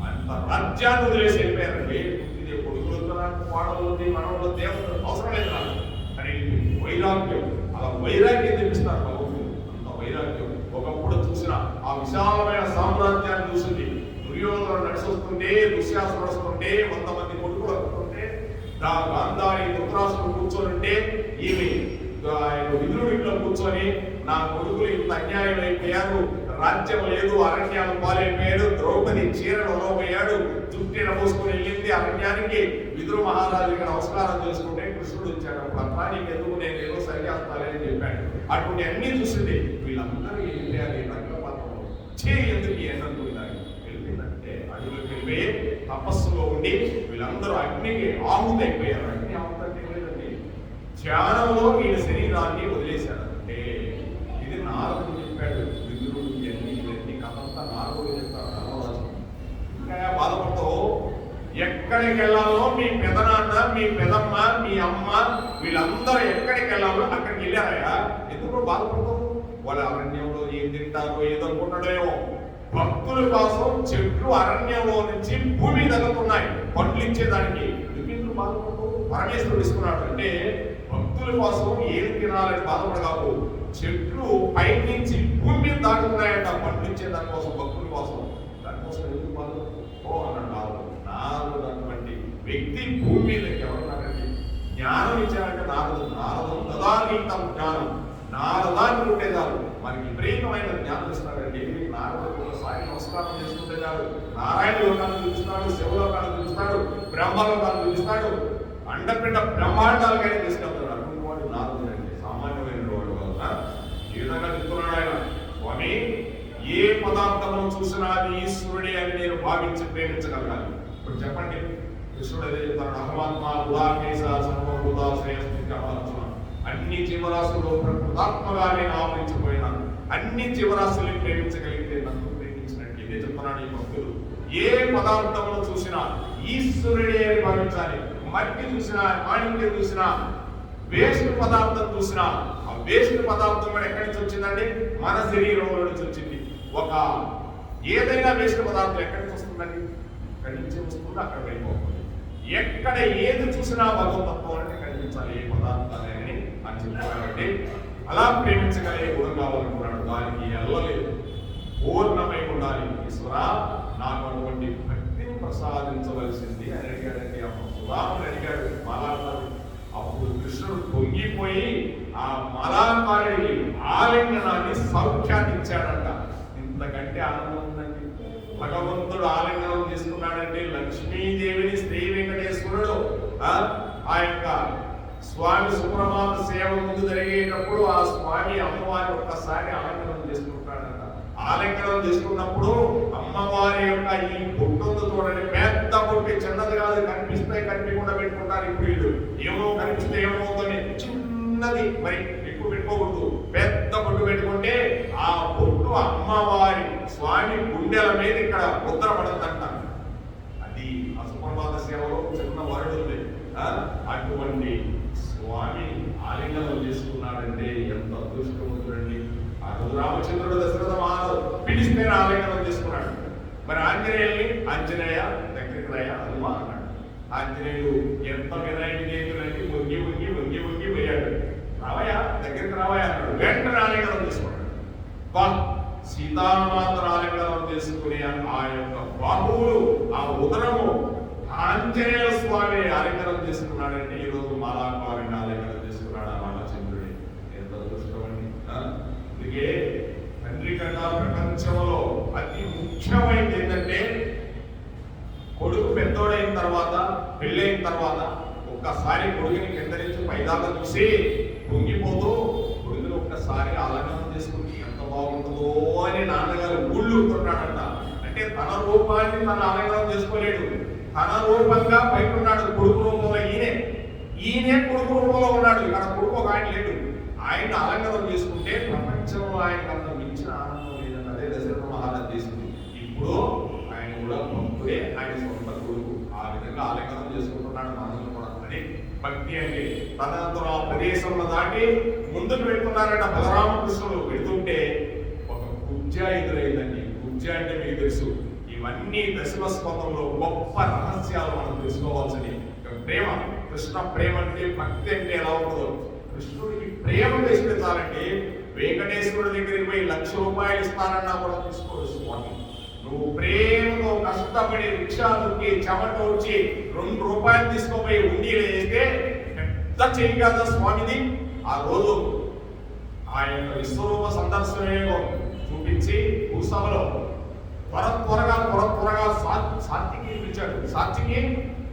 అంత రాజ్యాన్ని వదిలేసి వెళ్ళిపోయారండి. ఇది కొడుకులతో నాకు పాడలు ఉంది, మనవలు దేవుడు అవసరం లేదు నాకు అని వైరాగ్యం, అలా వైరాగ్యం తెప్పిస్తారు భగవంతుడు. అంత వైరాగ్యం ఒకప్పుడు చూసిన ఆ విశాలమైన సామ్రాజ్యాన్ని చూసింది. దుర్యోధనుడు నడిచొస్తుంటే, దుశ్శాసనుడు వస్తుంటే, 100 మంది కొడుకులు వస్తుంటే, గాంధారి ధృతరాష్ట్రుడు కూర్చొని ఈమె విదురుడు ఇంట్లో కూర్చొని నా కొడుకులు ఇంత అన్యాయం అయిపోయారు, రాజ్యం లేదు, అరణ్యాలు పాలైపోయాడు, ద్రౌపది చీరలో పోయాడు, చుట్టిన పోసుకుని వెళ్ళింది అరణ్యానికి, విదురు మహారాజుకి నమస్కారం చేసుకుంటే కృష్ణుడు వచ్చాడు. అప్పుడు అట్లా నీకు ఎందుకు, నేను ఏదో సరిచేస్తానని చెప్పాడు. అటువంటి అన్ని చూసింది. వీళ్ళందరూ ఏం చేయాలి, రంగపాత్రం ఎందుకు ఎందుకు వెళ్ళిందంటే అడుగులకు వెళ్ళిపోయి తపస్సులో ఉండి వీళ్ళందరూ అగ్నికి ఆహుతైపోయారు. అగ్ని ఆహుతంటే లేదండి, ధ్యానంలో ఈయన శరీరాన్ని వదిలేశాడు. అంటే ఇది నారదుడు చెప్పాడు. విదురుడు ఇవన్నీ కథంతా నారదుడు చెప్తాడు. ధర్మరాజు ఇంకా బాధపడతావు, ఎక్కడికి వెళ్ళాలో మీ పెదనాన్న, మీ పెదమ్మ, మీ అమ్మ వీళ్ళందరూ ఎక్కడికి వెళ్ళాలో అక్కడికి వెళ్ళారయ్యా, ఎందుకు బాధపడతావు? వాళ్ళ అరణ్యంలో ఏం తింటారో ఏదో అనుకుంటాడేమో. భక్తుల కోసం చెట్లు అరణ్యంలో నుంచి భూమి తగ్గుతున్నాయి పండ్లు ఇచ్చేదానికి, ఎందుకు బాధపడతావు? పరమేశ్వరుడు ఇస్తున్నాడు. అంటే భక్తుల కోసం ఏం తినాలని బాధపడగాకు, చెట్లు పైనుంచి భూమి మీద దాటుతున్నాయంట పండ్లు ఇచ్చే దానికోసం, భక్తుల కోసం. దానికోసం ఎందుకు బాధపడతావు అన్నాడు నారదుడు. అటువంటి వ్యక్తి భూమి మీద ఎవరున్నారండి? జ్ఞానం ఇచ్చారంటే నారదుడు. నారదుడు దదానీతం జ్ఞానం, నారదాన్ని ఉండేదారు మనకి విపరీతమైన జ్ఞానం ఇస్తున్నాడండి. నారదుడు ఒకసారి నమస్కారం చేసుకుంటే చాలు, నారాయణ లోకాన్ని చూపిస్తాడు, శివలోకాన్ని చూపిస్తాడు, బ్రహ్మలోకాన్ని చూపిస్తాడు, అండపిండ బ్రహ్మాండాలకైనా తీసుకెళ్తాడు. అటువంటి వాడు నారదుడు అండి, సామాన్యమైన వాడు కాదు. ఈ విధంగా చెప్తున్నాడు ఆయన, స్వామి ఏ పదార్థమును చూసినా అది ఈశ్వరుడే అని నేను భావించి ప్రేమించగలగాలి. ఇప్పుడు చెప్పండి, కృష్ణుడు అదే చెప్తాడు, అహమాత్మ ఉదాకేశ సర్వభూతాశ్రయస్తున్న, అన్ని జీవరాశులు ప్రకృతాత్మగా నేను ఆవరించిపోయినాను, అన్ని జీవరాశుల్ని ప్రేమించగలిగితే నన్ను ప్రేమించినట్టు. ఇదే చెప్తున్నాడు ఈ భక్తులు. ఏ పదార్థమును చూసినా ఈశ్వరుడే అని భావించాలి. మట్టి చూసినా, మాణిక్యం చూసినా, వేస్ట్ పదార్థం చూసినా, ఆ వేస్ట్ పదార్థం కూడా ఎక్కడి నుంచి వచ్చిందండి? మన శరీరంలో నుంచి వచ్చింది. ఒక ఏదైనా వేస్ట్ పదార్థం ఎక్కడి నుంచి వస్తుందండి? ఎక్కడి నుంచి వస్తుందో అక్కడ వెళ్ళిపోతుంది. ఎక్కడ ఏది చూసినా భగవతత్వం అంటే కనిపించాలి ఏ పదార్థాలని అని చెప్పారంటే, అలా ప్రేమించగలిగే గుణం కావాలనుకున్నాడు. దానికి ఎల్లలేదు, పూర్ణమై ఉండాలి. ఈశ్వరా నాకు అటువంటి భక్తిని ప్రసాదించవలసింది అని అడిగాడండి. అప్పుడు సుధాముడు అడిగాడు, మాలాకారుడు. అప్పుడు కృష్ణుడు పొంగిపోయి ఆ మాలాకారుడికి ఆలింగనాన్ని సౌఖ్యాన్ని ఇచ్చాడంట. ఇంతకంటే ఆనందం ఉందండి. భగవంతుడు ఆలింగనం తీసుకున్నాడంటే లక్ష్మీదేవిని శ్రీ వెంకటేశ్వరుడు ఆ యొక్క స్వామి సుప్రభాత సేవ ముందు జరిగేటప్పుడు ఆ స్వామి అమ్మవారి ఒక్కసారి ఆలింగనం చేసుకుంటాడంట. ఆలింగనం చేసుకున్నప్పుడు అమ్మవారి యొక్క ఈ బొట్టు చూడండి, పెద్ద బొట్టి, చిన్నది కాదు, కనిపిస్తే కనిపించకుండా పెట్టుకుంటారు. ఇప్పుడు వీళ్ళు ఏమో కనిపిస్తే ఏమవుతుంది, చిన్నది, మరి ఎక్కువ పెట్టుకోకూడదు, పెద్ద బొట్టు పెట్టుకుంటే ఆ బొట్టు అమ్మవారి స్వామి గుండెల మీద ఇక్కడ ముద్ర పడుతుందంట. అది ఆ సుప్రభాత సేవలో చిన్న వరుడు ఉంది. అటువంటి స్వామి ఆలింగనం చేసుకున్నాడంటే ఎంత అదృష్టవంతుడండి. మరి ఆంజనేయుల్ని ఆంజనేయ దగ్గరికి రాయ హనుమా అన్నాడు. ఆంజనేయుడు ఎంత వినయవిధేయులని వంగి వంగి వంగి వంగి పోయాడు. రావయ్యా దగ్గరికి రావయ్యా అన్నాడు. వెంటనే ఆలింగనం తీసుకున్నాడు. సీతామాత ఆలింగనం చేసుకునే ఆ యొక్క బాహువులు, ఆ ఉదరము ఆంజనేయ స్వామి ఆలింగనం చేసుకున్నాడంటే ఈరోజు మాలాకారిని ఆలింగనం చేసుకున్నాడు ఆ రామచంద్రుడి. ఎంత అదృష్టం అండి. అందుకే తండ్రి కన్నా ప్రపంచంలో అతి ముఖ్యమైనది ఏంటంటే కొడుకు పెద్దోడైన తర్వాత, పెళ్ళైన తర్వాత ఒక్కసారి కొడుకుని కింద నుంచి పైదాకా చూసి పొంగిపోతూ కొడుకుని ఒక్కసారి ఆలింగనం చేసుకుంటే ఎంత బాగుంటుందో అని నాన్నగారు ఊళ్ళుతున్నాడంట. అంటే తన రూపాన్ని తన ఆలింగనం చేసుకోలేడు, తన రూపంగా బయట ఉన్నాడు. కొడుకు రూపంలో ఈయనే కొడుకు రూపంలో ఉన్నాడు. ఇక్కడ కొడుకు ఒక ఆయన లేడు. ఆయన ఆలింగనం చేసుకుంటే ప్రపంచంలో ఆయన అంత మించిన ఆనందం లేదని అదే దశరథ మహారాజు చేసుకుంది. ఇప్పుడు ఆయన కూడా భక్తుడే, ఆయన సొంత కొడుకు. ఆ విధంగా ఆలింగనం చేసుకుంటున్నాడు. మనల్ని కూడా అని భక్తి అంటే తనంతరం ఆ ప్రదేశంలో దాటి ముందుకు వెళ్తున్నారట బలరామకృష్ణుడు. వెళుతుంటే ఒక కుబ్జ ఎదురైందండి. కుబ్జ అంటే మీకు తెలుసు, ఇవన్నీ దశమ స్కందంలో గొప్ప రహస్యాలు మనం తెలుసుకోవాల్సింది. ప్రేమ, కృష్ణ ప్రేమ అంటే భక్తి అంటే ఎలా ఉంటుందో, కృష్ణుడికి ప్రేమ తీసుకెళ్తారంటే వెంకటేశ్వరుడి దగ్గరికి పోయి ₹1,00,000 ఇస్తానన్నా కూడా తీసుకోడు స్వామి. నువ్వు ప్రేమతో కష్టపడి రిక్షా దొరికి చెమట వచ్చి ₹2 తీసుకోపోయి ఉండీలు వేస్తే పెద్ద చేయి కదా స్వామిది. ఆ రోజు ఆ యొక్క విశ్వరూప సందర్శనే చూపించి భూసభలో త్వరగా సాత్వికి పిలిచాడు. సాత్వికి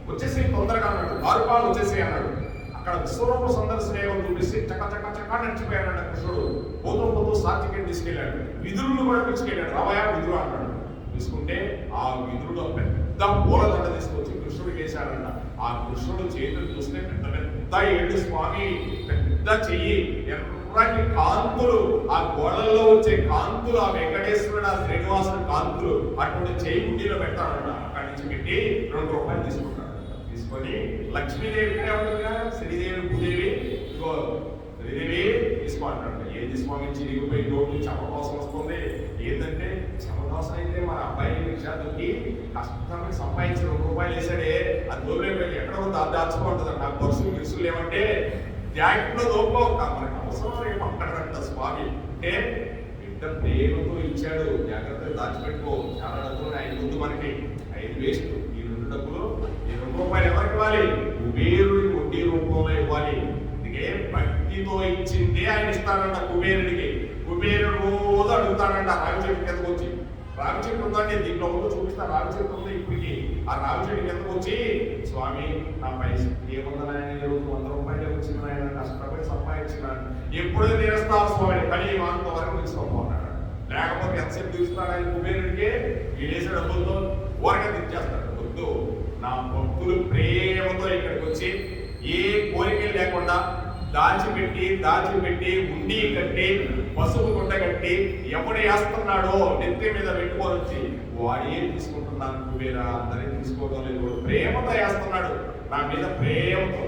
వచ్చేసి తొందరగా అన్నాడు. 6 వచ్చేసి అన్నాడు. అక్కడ విశ్వరూప సందర్శనం చూపిస్తే చక్క నడిచిపోయాడు కృష్ణుడు. పోతూ సాత్వికని తీసుకెళ్ళాడు. విదురుని కూడా తీసుకెళ్ళాడు. రావయా విదురు అన్నాడు. తీసుకుంటే ఆ విదురులో పెద్ద పూలదండ తీసుకొచ్చి కృష్ణుడికి వేశాడంట. ఆ కృష్ణుడు చేతులు చూస్తే పెద్ద ఏడు స్వామి, పెద్ద చెయ్యి, ఎర్రటి కాంతులు, ఆ గోడల్లో వచ్చే కాంతులు, ఆ వెంకటేశ్వరుడు ఆ శ్రీనివాసుడు కాంతులు అటువంటి చెయ్యి గుండీలో పెట్టాడంట. అక్కడి నుంచి పెట్టి ₹2 తీసుకుంటాడు. తీసుకొని లక్ష్మీదేవి శ్రీదేవి భూదేవి శ్రీదేవి తీసుకోంటాడు. ఏది స్వామి చిరిగిపోయి నోటు చమకోసం వస్తుంది. ఏంటంటే చమకోసం అయితే మన అబ్బాయి రిక్షా దొరికి కష్టంగా సంపాదించి ₹2 వేసాడే, అది దోలేపోయి ఎక్కడ దాచుకుంటుంది. నాకు పర్సులు గిరుసులు ఏమంటే జాకెట్లో దోపుకోక మనకు అవసరం ఏమంటాడంట స్వామి. అంటే బిడ్డ ప్రేమతో ఇచ్చాడు, జాగ్రత్తగా దాచిపెట్టుకో. చాలా డబ్బులు ఆయన ముందు మనకి 5 వేస్ట్. ఈ 2 డబ్బులు, ఈ ₹2 ఎవరికి ఇవ్వాలి? కుబేరుడికి వడ్డీ రూపంలో ఇవ్వాలి. అందుకే భక్తితో ఇచ్చిందే ఆయన ఇస్తాడంట కుబేరుడికి. కుబేరుడు రోజు అడుగుతాడంట రావి చెట్టు కిందకు వచ్చి. రావి చెట్టు ఉందండి, దీంట్లో ముందు చూపిస్తా. రావి చెట్టు ఉంది ఇప్పటికి. ఆ రావి చెట్టు కిందకు వచ్చి, స్వామి నా పైసలు ఏముందని ఆయన ₹100 వచ్చింది, ఆయన కష్టపడి సంపాదించినాడు, ఎప్పుడూ తీరుస్తావు స్వామి, కానీ అంతవరకు తీసుకోపోన్నాడు. లేకపోతే ఎంతసేపు తీరుస్తాడు ఆయన కుబేరుడికి? వీడేసే డబ్బులతో ఊరగా తెచ్చేస్తాడు. వద్దు, నా భక్తులు ప్రేమతో ఇక్కడికి వచ్చి ఏ కోరికలు లేకుండా దాచిపెట్టి ఉండి కట్టి పసుపు గుడ్డ కట్టి ఎప్పుడు వేస్తున్నాడో నెత్తి మీద పెట్టుకొని వచ్చి వాడు ఏం తీసుకుంటున్నాను కుబేరా, అందరినీ తీసుకోవడం లేదు, ప్రేమతో వేస్తున్నాడు. నా మీద ప్రేమతో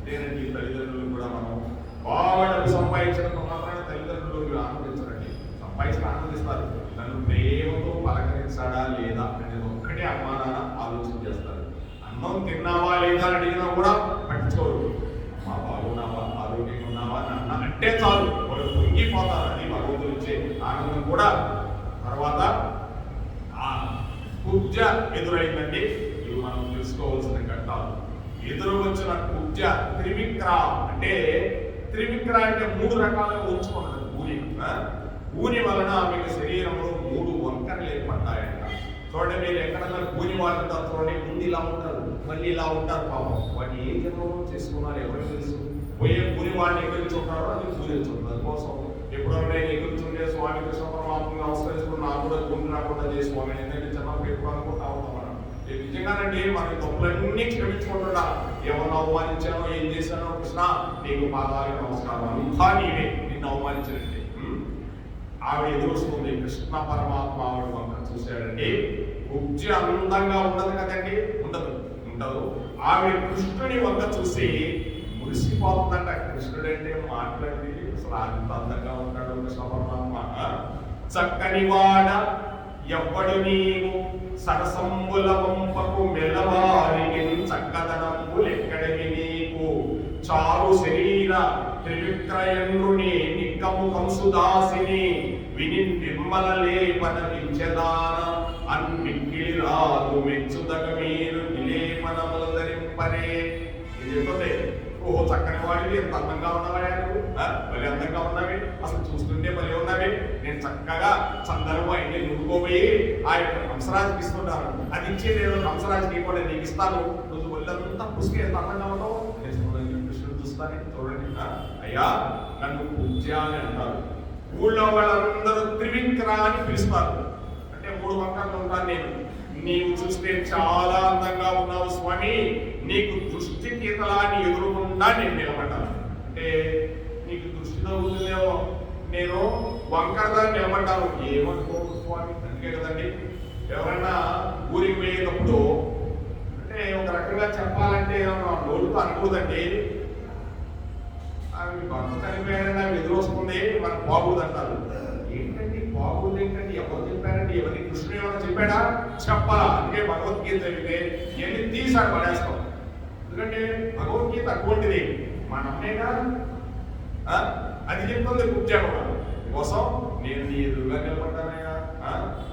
లేనండి. తల్లిదండ్రులు కూడా మనం బాగా సంపాదించడం మాత్రమే తల్లిదండ్రులు ఆనందించరండి. సంపాదించిన ఆనందిస్తారు. నన్ను ప్రేమతో పలకరించాడా లేదా అనేది ఒక్కటే అమ్మా నాన్న ఆలోచన చేస్తారు. అన్నం తిన్నావా లేదా అని అడిగినా కూడా పట్టించుకోరు. అమ్మా బాగున్నావా, ఆరోగ్యంగా ఉన్నావా నాన్న అంటే చాలు, వాళ్ళు పొంగిపోతారు. అది భగవంతుడు ఇచ్చే ఆనందం కూడా. తర్వాత ఆ కుబ్జ ఎదురైందండి. ఇవి మనం తెలుసుకోవాల్సిన ఘట్టాలు. ఎదురు వచ్చిన కుబ్జ త్రివిక్ర అంటే 3 రకాలుగా ఉంచుకున్నాడు. ఊని వలన ఆమెకు శరీరంలో 3 వంకరలు ఏర్పడ్డాయంట. చూడండి, మీరు ఎక్కడన్నా ఊని వాళ్ళు ఉంటారు చూడండి, ముందు ఇలా ఉంటారు, మళ్ళీ ఇలా ఉంటారు. పాపం వాడిని ఏ జన్మలో చేసుకున్నారు ఎవరికి తెలుసు. పోయే ఊని వాడిని ఎగురించుంటారో అది పూజించుంటారు. దానికోసం ఎప్పుడైనా నేను ఎగురించుంటే స్వామి కృష్ణ పరమాత్మని నమస్కరించుకుని నాకు కూడా గుండు రాకుండా చేసి స్వామి ఎందుకంటే చిన్నప్పుడు ఎప్పుడు అనుకుంటా ఉంటాం మనం. నిజంగానండి మన తప్పులన్నీ క్షమించుకుంటున్నా. ఏమన్నా అవమానించానో, ఏం చేశానో కృష్ణ నీకు పాదాలకు నమస్కారం, అంతా నీవే, నిన్ను అవమానించినట్టే. ఆవిడ ఎదురొస్తుంది. కృష్ణ పరమాత్మ ఆవిడ వంక చూశాడండి. కుబ్జ అందంగా ఉండదు కదండి, ఉండదు. ఆవిడ కృష్ణుని వంక చూసి మురిసిపోతుందంట. కృష్ణుడు అంటే మాట్లాడి అసలు అంత అందంగా ఉంటాడు కృష్ణ పరమాత్మ. చక్కని వాడ ఎవ్వడు నీవు సరసంబుల వంపకు మెల్లవారికి చక్కదనంబులెక్కడివి నీకు చారు శరీర త్రివిక్రయన్రుని నిక్కము కంసుదాసిని విని నిర్మల లేపన వించెదాన అన్మిక్కిలి రాదు మెచ్చుదగ మీరు విలేపనములు ధరింపనే. ఇది చెప్తుంది, ఓహో చక్కని వాడివి, ఎంత అందంగా ఉన్నవాడే నువ్వు, భలే అందంగా ఉన్నావి, అసలు చూస్తుంటే భలే ఉన్నావి, నేను చక్కగా చందనము అన్ని నువ్వుకోపోయి ఆ యొక్క కంసరాజుకి ఇస్తున్నాను, అది ఇచ్చేది ఏదో కంసరాజుకి కూడా నీకు ఇస్తాను, నువ్వు ఒళ్ళంతా పుసుకు ఎంత అందంగా ఉన్నావు. కృష్ణుడు చూస్తానే చూడండి, అయ్యా నన్ను పూజ అని అంటారు. ఊళ్ళో వాళ్ళందరూ త్రివిక్ర అని పిలుస్తారు, అంటే 3 వంకరలు ఉంటాను నేను. నీవు చూస్తే చాలా అందంగా ఉన్నావు స్వామి, నీకు దృష్టి తీతలాన్ని ఎదురుకుండా నేను నిలబడ్డాను. అంటే నీకు దృష్టి తగ్గుతుందేమో, నేను వంకరగా నిలబడ్డాను. ఏమనుకోదు స్వామి, అందుకే కదండి ఎవరన్నా ఊరికి పోయేటప్పుడు అంటే ఒక రకంగా చెప్పాలంటే నోడుతో అనుకోదండి, ఆమె భర్త చనిపోయారని ఆమె ఎదురు వస్తుంది, మనకు బాగుంది అంటారు. ఏంటండి బాగుంది ఏంటండి, ఎవరు చెప్పారండి, ఎవరికి కృష్ణుడు ఏమైనా చెప్పాడా, చెప్పాలా. అందుకే భగవద్గీత చదివితే ఎన్ని తీసాడు పడేస్తాం, ఎందుకంటే భగవద్గీత అటువంటిది మనమేగా అది చెప్తుంది ఉద్యోగం కోసం. నేను నీ ఎదురుగా నిలబడ్డానయ్యా,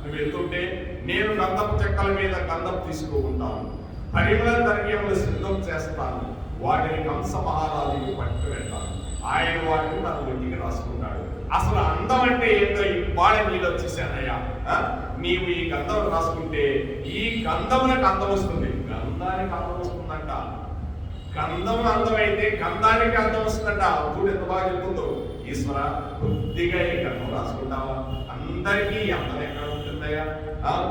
నువ్వు వెళ్తుంటే నేను గంధపు చెక్కల మీద గంధం తీసుకుంటాను, పరిమళ ద్రవ్యములు సిద్ధం చేస్తాను, వాటిని కంస మహారాజుకి పట్టుకు వెళ్తాను, ఆయన వాటిని తన ఒంటికి రాసుకుంటాడు. అసలు అందం అంటే ఏంటో ఇవాళ నీళ్ళు వచ్చేసానయ్యా, నీవు ఈ గంధం రాసుకుంటే ఈ గంధములకు అందం వస్తుంది, గంధానికి అందం వస్తుందంట. గంధం అందమైతే గంధానికి అందం వస్తుందంట. చూడు ఎంత బాగా చెప్తుందో, ఈశ్వర కొద్దిగా ఈ గంధం రాసుకుంటావా, అందరికీ అందం ఎక్కడ ఉంటుందయ్యా,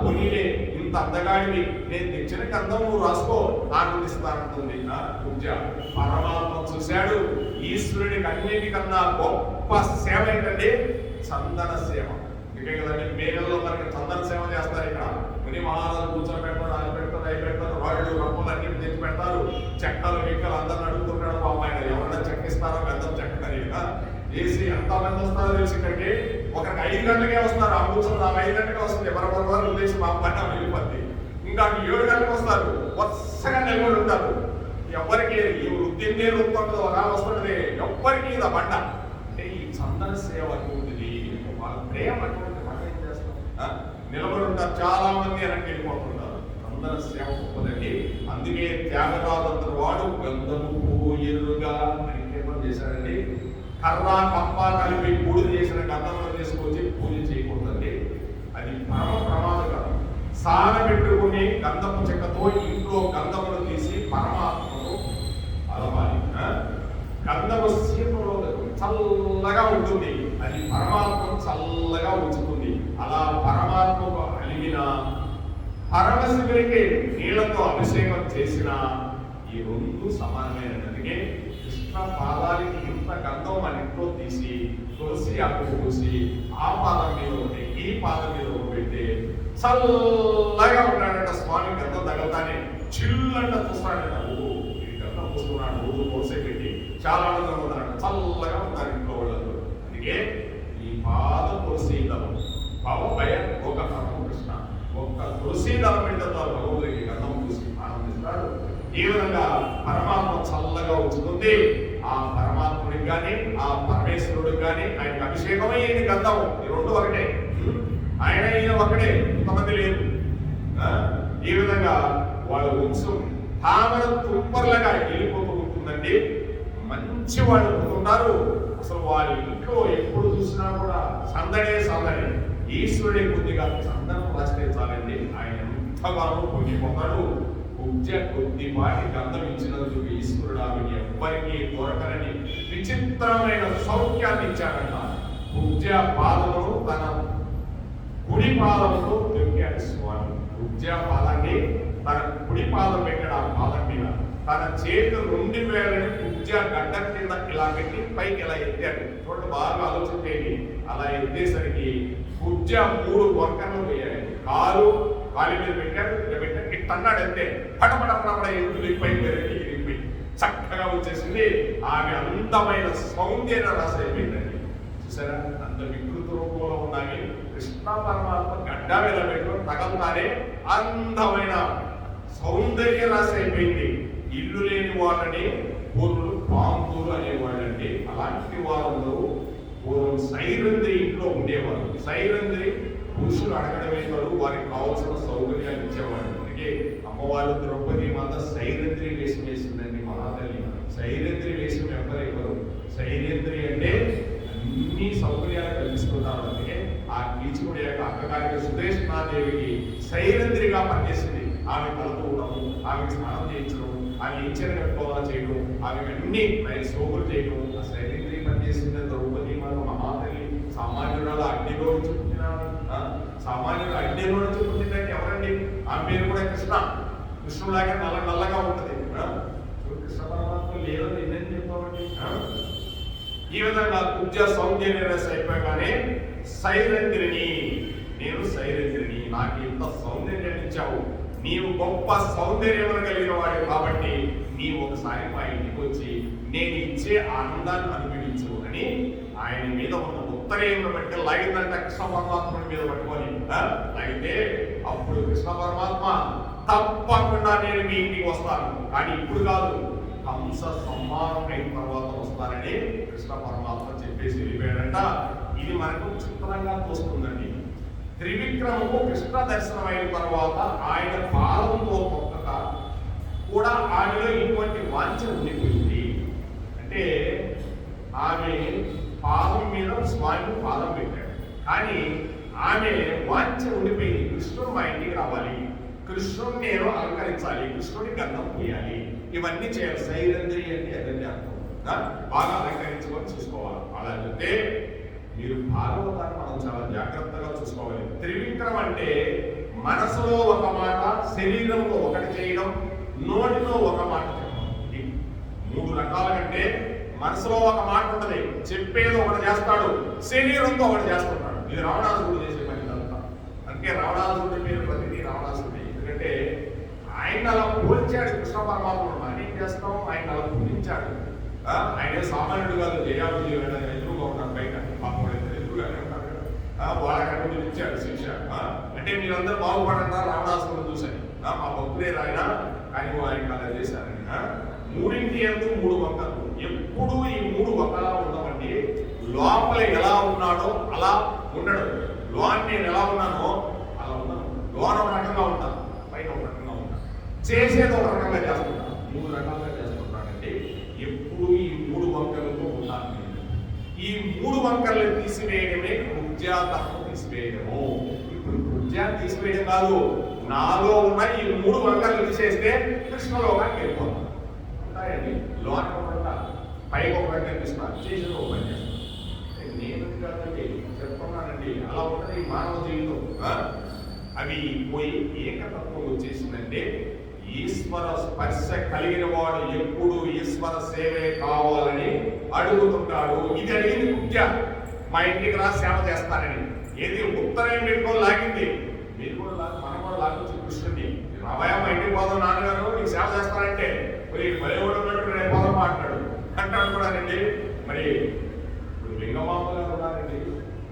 కొనిలే ఇంత అందగాడివి, నేను తెచ్చిన గంధం నువ్వు రాసుకో, ఆనందిస్తానంటుంది పూజ. పరమాత్మ చూశాడు, ఈశ్వరుడికి అన్నిటికన్నా గొప్ప సేవ ఏంటంటే చందన సేవ. అందుకే కదండి మేఘల్లో మనకి చందన సేవ చేస్తారు. ఇక్కడ ముని మహారాజు కూర్చొని పెడతారు, అది పెడతారు, అవి పెడతారు, రాళ్ళు రప్పలు అన్ని తెచ్చి పెడతారు, చెక్కలు మిక్కలు అందరిని అడుగుతుంటాడు. పాప ఆయన ఎవరైనా చెక్కిస్తారో గంధం చెక్కని వేసి ఎంతమంది వస్తారో తెలిసి ఇక్కడికి ఒకరికి 5 గంటలకే వస్తారు, ఆ కూర్చొని 5 గంటలకే వస్తుంది, ఎవరెవరు ఉద్దేశి మా పని వెళ్ళిపోద్ది. ఇంకా 7 గంటలకు వస్తారు, వరుసగా నిలబడి ఉంటారు. ఎవరికి ఈ వృద్ధిందే రూపంలో అలా వస్తుంది, ఎవ్వరికి ఇది బండ. అంటే ఈ చందన సేవ అటువంటిది, వాళ్ళ ప్రేమ అటువంటి. మనం ఏం చేస్తాం, నిలబడి ఉంటారు, చాలా మంది వెనక్కి వెళ్ళిపోతుంటారు. చందన సేవ గొప్పదండి. అందుకే త్యాగరాజు వాడు గంధము పూయరుగా అని కేవలం చేశాడండి. కర్ర కప్ప కలిపి పూజ చేసిన గంధంలో తీసుకొచ్చి పూజ చేయకూడదండి, అది పరమ ప్రమాదకరం. సానబెట్టుకుని గంధపు చెక్కతో ఇంట్లో గంధమును తీసి పరమాత్మను అలవాలి. గంధము శీతంలో చల్లగా ఉంటుంది, అది పరమాత్మను చల్లగా ఉంచుతుంది. అలా పరమాత్మకు అలిగిన పరమశివునికి నీళ్లతో అభిషేకం చేసిన ఈ 2 సమానమైనదికే కృష్ణ పాదానికి ఇంత గంధం మన ఇంట్లో తీసి తులసి ఆకు పూసి ఆ పాదం మీద ఉంటే ఈ పాదం మీద పెడితే చల్లగా ఉంటాడంట స్వామి. గంధం తగలతానే చిల్లంట చూస్తాడంట, ఈ గంధం పూసుకున్నాడు రోజు పోసే పెట్టి చాలా ఆనందంగా ఉన్నాడు, చల్లగా ఉంటారు ఇంట్లో వాళ్ళందరూ. అందుకే ఈ పాద తులసి దళం భయ ఒక కృష్ణ ఒక్క తులసి దళం పెట్టతో భగవంతుడికి గంధం పూసి ఆనందిస్తాడు. ఈ విధంగా పరమాత్మ చల్లగా ఉంచుతుంది. ఆ పరమాత్ముడికి కానీ ఆ పరమేశ్వరుడికి కానీ ఆయనకు అభిషేకమైన గంధం, ఈ 2 ఒకటే. ఆయన ఈయన ఒకటే, కొంతమంది లేదు. ఈ విధంగా వాళ్ళ వంశం తామర తుంపర్లుగా వెళ్ళిపోతూ ఉంటుందండి. మంచి వాళ్ళు ఉంటున్నారు. అసలు వాళ్ళ ఇంట్లో ఎప్పుడు చూసినా కూడా సందడే సందడి. ఈశ్వరుడి కొద్దిగా చందనం రాస్తే చాలండి, ఆయన ఎంతగానో పొంగిపోతాడు. పూజ కొద్దిపాటి గంధం ఇచ్చినందుకు ఈశ్వరుడు ఆమెను ఎవ్వరికీ దొరకనని విచిత్రమైన సౌఖ్యాన్ని ఇచ్చాడంట. పూజ పాదమును తన కుడి పాదంతో దొరికాడు స్వామి. పూజ పాదాన్ని తన కుడి పాదం పెట్టాడు, ఆ పాదం మీద తన చేతి 2 వేలని పూజ గడ్డ కింద ఇలా పెట్టి పైకి ఇలా ఎత్తాడు. చూడండి బాగా ఆలోచించేది. అలా ఎత్తేసరికి పూజ 3 వంకరలు పోయాయి. కాలి మీద పెట్టాడు, ఇట్టన్నాడు అంతే, పటపట ఎదురు పైకి ఎగిరిపోయి చక్కగా వచ్చేసింది. ఆమె అందమైన సౌందర్య రాశి అయిపోయిందండి. చూసారా, అంత వికృత రూపంలో ఉన్నాయి కృష్ణ పరమాత్మ గడ్డ మీద పెట్టుకుని తగలతానే అందమైన సౌందర్య రాశి అయిపోయింది. ఇల్లు లేని వాళ్ళని పూర్వులు పాంతులు అనేవాళ్ళండి. అలాంటి వాళ్ళందరూ పూర్వం సైరంధ్రి ఇంట్లో ఉండేవారు. సైరంధ్రి పురుషులు అడగడమే కాదు, వారికి కావాల్సిన సౌకర్యాలు ఇచ్చేవాళ్ళు. అందుకే అమ్మవారు ద్రౌపది మాత సైరంధ్రి వేషం వేసిందండి. మహాతల్లి సైరంధ్రి వేషం ఎవరైపోరు. సైరంధ్రి అంటే అన్ని సౌకర్యాలు కల్పిస్తున్నారు. అందుకే ఆ కీచకుడి యొక్క అక్కగారికి సుదేశనాదేవికి సైరంధ్రిగా పనిచేసింది. ఆమె కలుపుకోవడం, ఆమెకు స్నానం చేయించడం, ఆమె ఇచ్చిన కట్టుకోవాలా చేయడం, ఆమెకు అన్ని సోకులు చేయడం, ఆ సైరంధ్రి పనిచేసింది. ద్రౌపది మాత మహాతల్లి సామాన్యురాలు అగ్నిలో నుంచి పుట్టిన సామాన్యుడు అగ్నిలో నుంచి పుట్టిందంటే ఎవరండి? ఆమె పేరు కూడా కృష్ణ. కృష్ణులాగా నల్లగా ఉంటుంది. కృష్ణ పరమాత్మ లేదని ఎన్నని చెప్పామండి. ఈ విధంగా కుబ్జ సౌందర్య రస అయిపోగానే సైరంధ్రిని, నేను సైరంధ్రిని, నాకు ఇంత సౌందర్యాన్ని ఇచ్చావు, నీవు గొప్ప సౌందర్యం కలిగిన వాడు కాబట్టి నీవు ఒకసారి మా ఇంటికి వచ్చి నేను ఇచ్చే ఆనందాన్ని అనుభవించు అని ఆయన మీద ఉన్న ఉత్తరేయులను బట్టి లాగిందంట. కృష్ణ పరమాత్మ మీద పట్టుకొని లాగితే అప్పుడు కృష్ణ పరమాత్మ తప్పకుండా నేను మీ ఇంటికి వస్తాను, కానీ ఇప్పుడు కాదు, కంస సంహారం అయిన తర్వాత వస్తానని కృష్ణ పరమాత్మ చెప్పేసి వెళ్ళిపోయాడంట. ఇది మనకు చిత్రంగా తోస్తుందండి. త్రివిక్రమకు కృష్ణ దర్శనం అయిన తర్వాత ఆయన పాదంతో తొక్కక కూడా ఆమెలో ఇటువంటి వాంఛ ఉండిపోయింది. అంటే ఆమె పాదం మీద స్వామి పాదం పెట్టాడు, కానీ ఆమె వాంఛ ఉండిపోయింది. కృష్ణుడు మా ఇంటికి రావాలి, కృష్ణుడిని నేను అలంకరించాలి, కృష్ణుడిని గంధం పూయాలి, ఇవన్నీ చేయాలి. సైరంధ్రి అంటే అదండి అర్థం. బాగా అలంకరించుకొని చూసుకోవాలి. అలా చెప్తే మీరు భాగవతాన్ని మనం చాలా జాగ్రత్తగా చూసుకోవాలి. త్రివిక్రమ్ అంటే మనసులో ఒక మాట, శరీరంలో ఒకటి చేయడం, నోటిలో ఒక మాట చెప్పడం. మూడు రకాల కంటే మనసులో ఒక మాట ఉంటుంది, చెప్పేది ఒకటి చేస్తాడు, శరీరంతో ఒకటి చేస్తున్నాడు. ఇది రావణాసురుడు చేసే పని అంతా. అందుకే రావణాసురుడి పేరు ప్రతిదీ రావణాసురుడి. ఎందుకంటే ఆయన అలా పోల్చాడు కృష్ణ పరమాత్ముడు. మనం ఏం చేస్తాం? ఆయన అలా పూజించాడు. ఆయన సామాన్యుడు కాదు, జయాలు ఎదురుగా ఉన్నాడు బయట, పాపడు ఎదురుగానే ఉంటాడు కదా. వాళ్ళకంటే ఇచ్చాడు శిక్ష. అంటే మీరందరూ బాగుపడండి రావణాసురుడు చూసని. మా భక్తులే రాయన, కానీ ఆయన అలా చేశారని. మూడింటి ఎందు మూడు వంకలు. ఎప్పుడు ఈ మూడు వంకలా ఉండమండి. లోపల ఎలా ఉన్నాడో అలా ఉండడు. లోన్ నేను ఎలా ఉన్నానో అలా ఉన్నాను. లోన్ ఒక రకంగా ఉంటాను, పైన ఒక రకంగా ఉంటాను, చేసేది ఒక రకంగా చేస్తున్నాను. మూడు రకాలుగా చేస్తున్నానంటే ఎప్పుడు ఈ మూడు వంకలతో ఉన్నాను. ఈ మూడు వంకలను తీసివేయడమే కుబ్జాతత్వం తీసివేయడము. ఇప్పుడు కుబ్జాన్ని తీసివేయడం కాదు, నాలో ఉన్న ఈ మూడు వంకలు తీసేస్తే కృష్ణలోకానికి వెళ్ళిపోతాం. ఉంటాయండి. లోన్ ఒక పైకి ఒక రకంగా కనిపిస్తున్నాను, చేసేది ఒక పని చేస్తాను. నేను కాదండి చెప్తున్నానండి, అలా ఉన్నది మానవ జీవితం. అవి పోయి ఏకతత్వం వచ్చేసిందంటే ఈశ్వర స్పర్శ కలిగిన వాడు ఎప్పుడు ఈశ్వర సేవే కావాలని అడుగుతుంటాడు. ఇది అడిగింది కుబ్జ, మా ఇంటికి రా సేవ చేస్తానని. ఏది ఉత్తరం పెట్టుకొని లాగింది. మీరు కూడా మనం కూడా లాగించి కృష్ణుడిని, రాబోయా మా ఇంటికి పోదాం నాన్నగారు, నీకు సేవ చేస్తానంటే మరి భలే కూడా ఉన్నట్టు రేపు పోదాం మాట్లాడు అంటాడు కూడానండి. మరి ఇప్పుడు వెంగమామ గారు ఉన్నారండి.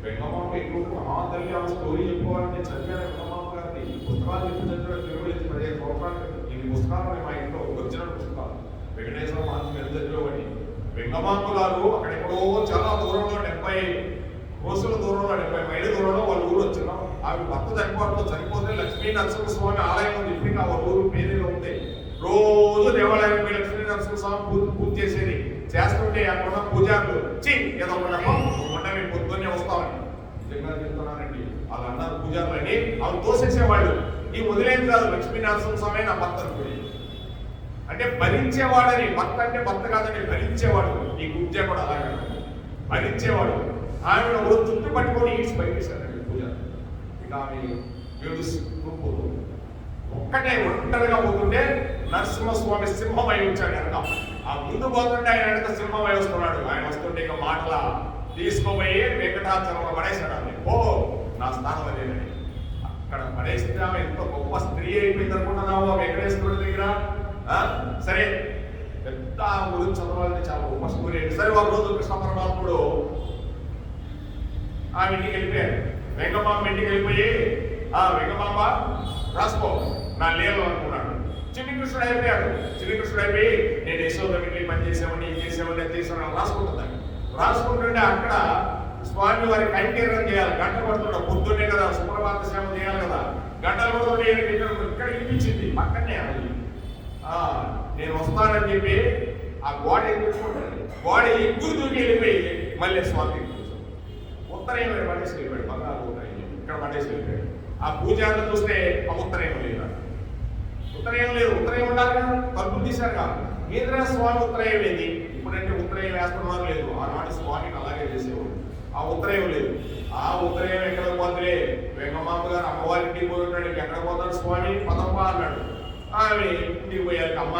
వెంగమామ ఎక్కువ మహాతల్లి ఆ స్టోరీ చెప్పుకోవాలంటే చదివాను. వెంగమామ గారిని పుస్తకాలు చెప్పి చదివాడు. తెలుగులో 15 సంవత్సరాలు ఇన్ని పుస్తకాలు మా ఇంట్లో ఒరిజినల్ పుస్తకాలు. వెంకటేశ్వర మహాత్మ ఎంత చదివేవాడి. వెంగమామ గారు అక్కడెక్కడో చాలా దూరంలో 70 కోసుల దూరంలో 70 మైళ్ళ దూరంలో వాళ్ళ ఊరు వచ్చినాం. ఆమె భర్త చనిపోతే లక్ష్మీ నరసింహస్వామి ఆలయం చెప్పి ఆ ఊరు పేరులో ఉంది. రోజు దేవాలయానికి లక్ష్మీ నరసింహస్వామి పూజ చేసేది. చేస్తుంటే అక్కడ పూజారులు ఏదో ఉండమే పొద్దున్నే వస్తామని నిజంగా చెప్తున్నానండి. వాళ్ళు అన్నారు పూజారులు అని. వాళ్ళు తోసేసేవాళ్ళు. ఈ వదిలేదు కాదు, లక్ష్మీ నరసింహస్వామి నా భర్త అనుకోండి. అంటే భరించేవాడని, భర్త అంటే భర్త కాదని భరించేవాడు. ఈ కుబ్జ కూడా అలాగే భరించేవాడు. ఆమె ఒక చుట్టూ పట్టుకొని ఈడ్చి బయటేశారండి పూజ. ఇక ఆమె ఏడుస్తూ ఒక్కటే ఒంటరిగా పోతుంటే నరసింహస్వామి సింహమై వచ్చాడు వెనక. ఆ ముందు పోతుంటే ఆయన వెనక సింహమై వస్తున్నాడు. ఆయన వస్తుంటే ఇక మాటల తీసుకోబోయి వెంకటాచలంలో పడేశాడు. ఆమె ఓ నా స్థానం అదేనని అక్కడ పడేస్తే ఆమె ఎంతో గొప్ప స్త్రీ అయిపోయింది అనుకుంటున్నావు వెంకటేశ్వరుడి దగ్గర. సరే పెద్ద గురించి చదవాలంటే చాలా గొప్ప స్టోరీ. సరే ఒక రోజు కృష్ణ పరమాత్ముడు ఆమె ఇంటికి వెళ్ళిపోయాడు. వెంగమాంబ ఇంటికి వెళ్ళిపోయి వెంగమాంబ రాసుకో నా లీలలో అనుకున్నాడు. చిన్ని కృష్ణుడు అయిపోయాడు. చిన్ని కృష్ణుడు అయిపోయి నేను యశోద ఇంటికి పని చేసామని ఇది చేసామని అది చేసామని రాసుకుంటున్నాను. రాసుకుంటుంటే అక్కడ స్వామి వారి కైంకర్యం చేయాలి. గంట కొడుతుండ పొద్దున్నే కదా సుప్రభాత సేవ చేయాలి కదా. గంటలు కొడుతుంటే ఇక్కడ వినిపించింది పక్కనే అది. నేను వస్తానని చెప్పి ఆ గోడ ఎదుర్కొంటాను. గోడ ఎక్కువ దూకి వెళ్ళిపోయి మళ్ళీ స్వామి ఉత్తరాయణ పట్టేసి వెళ్ళిపోయాడు. బంగారు ఉత్తరాయణ ఇక్కడ పట్టేసి వెళ్ళిపోయాడు. ఆ పూజారిని చూస్తే ఆ ఉత్తరాయణం లేదు. ఉత్తరాయణం లేదు. ఉత్తరాయణం ఉండాలి కదా, తలుపులు తీశారు కాదు. ఈంద్ర స్వామి ఉత్తరాయణం ఏంది? ఇప్పుడంటే ఉత్తరాయణం వేస్తున్నారు లేదు. ఆనాడు స్వామికి అలాగే చేసేవాడు. ఆ ఉత్తరాయణం లేదు. ఆ ఉత్తరాయణం ఎక్కడ పోతే వెంగమాంబ గారు అమ్మవారింటికి పోయి ఉంటాడు. ఎక్కడ పోతాడు స్వామి? పదప్ప అన్నాడు. ఆమె ఇంటికి పోయాక అమ్మ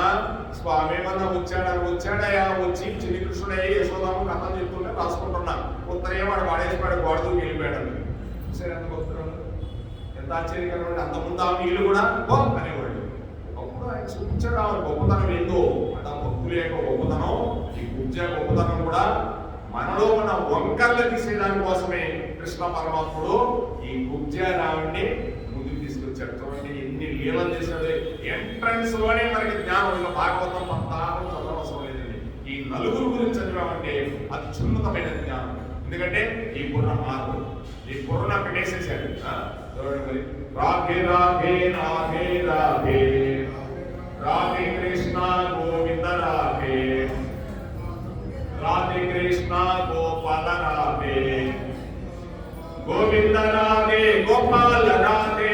స్వామి ఏమన్నా వచ్చాడయా వచ్చి చిన్ని కృష్ణుడయ్యి యశోదాము కథలు చెప్తుంటే రాసుకుంటున్నా. ఉత్తరం వాడు వాడేసిపోయాడు. గోడదూకి వెళ్ళిపోయాడు. సరే ఎంత ఉత్తరం ఎంత ఆశ్చర్యకరమైన అంతకుముందు ఆ నీళ్ళు కూడా అనేవాడు. అప్పుడు ఆయన చూపించాడు ఆమె గొప్పతనం ఏందో. అంటే ఆ భక్తుల యొక్క గొప్పతనం, ఈ పూజ గొప్పతనం కూడా మనలో ఉన్న వంకర్లు తీసేదాని కోసమే కృష్ణ పరమాత్ముడు ఈ గుజ్జారావుని ముందుకు తీసుకొచ్చాడు. చూడండి ఎన్ని లీలలు చేశాడు. ఎంట్రన్స్ లోనే మనకి జ్ఞానం. ఇంకా భాగవతం పంతారం చదవవసరం లేదండి. ఈ నలుగురు గురించి చదివామంటే అత్యున్నతమైన జ్ఞానం. ఎందుకంటే ఈ బుర్ర మార్పు, ఈ బుర్రను అక్కడ వేసేసాడు. చూడండి రాధే రాధే రాధే రాధే రాధే కృష్ణ గోవింద రాధే రాధే కృష్ణ గోపాల రాధే గోవింద రాధే గోపాల రాధే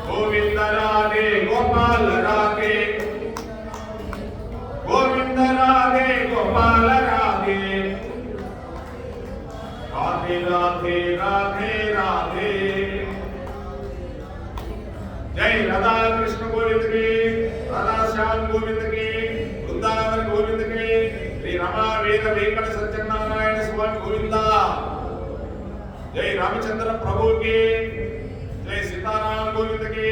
గోవింద రాధే గోపాల రాధే గోవింద రాధే గోపాల రాధే రాధే రాధే రాధే రాధే. జై రాధా కృష్ణ గోవింద కి, రాధా శ్యామ్ గోవింద కి, బృందావన గోవింద కి, శ్రీ రమా వేద వెంకట సత్యనారాయణ స్వామి గోవింద. జై రామచంద్ర ప్రభు కి, జై సీతారామ గోవింద కి,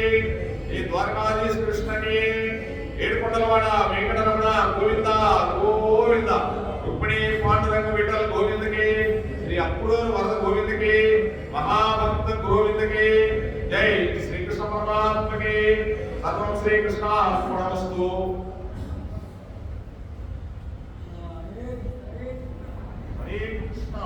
జై ద్వారకాధీశ కృష్ణ కి, ఏడుకొండలవాడ వెంకటరమణ గోవింద గోవింద. రుక్మిణి పాండురంగ విఠల గోవింద కి, శ్రీ అప్పుడూరు వరద గోవింద కి, మహాభక్త గోవింద కి. జై శ్రీకృష్ణ పరమాత్మకి. సర్వం శ్రీకృష్ణ అర్పణమస్తు. హరే కృష్ణ.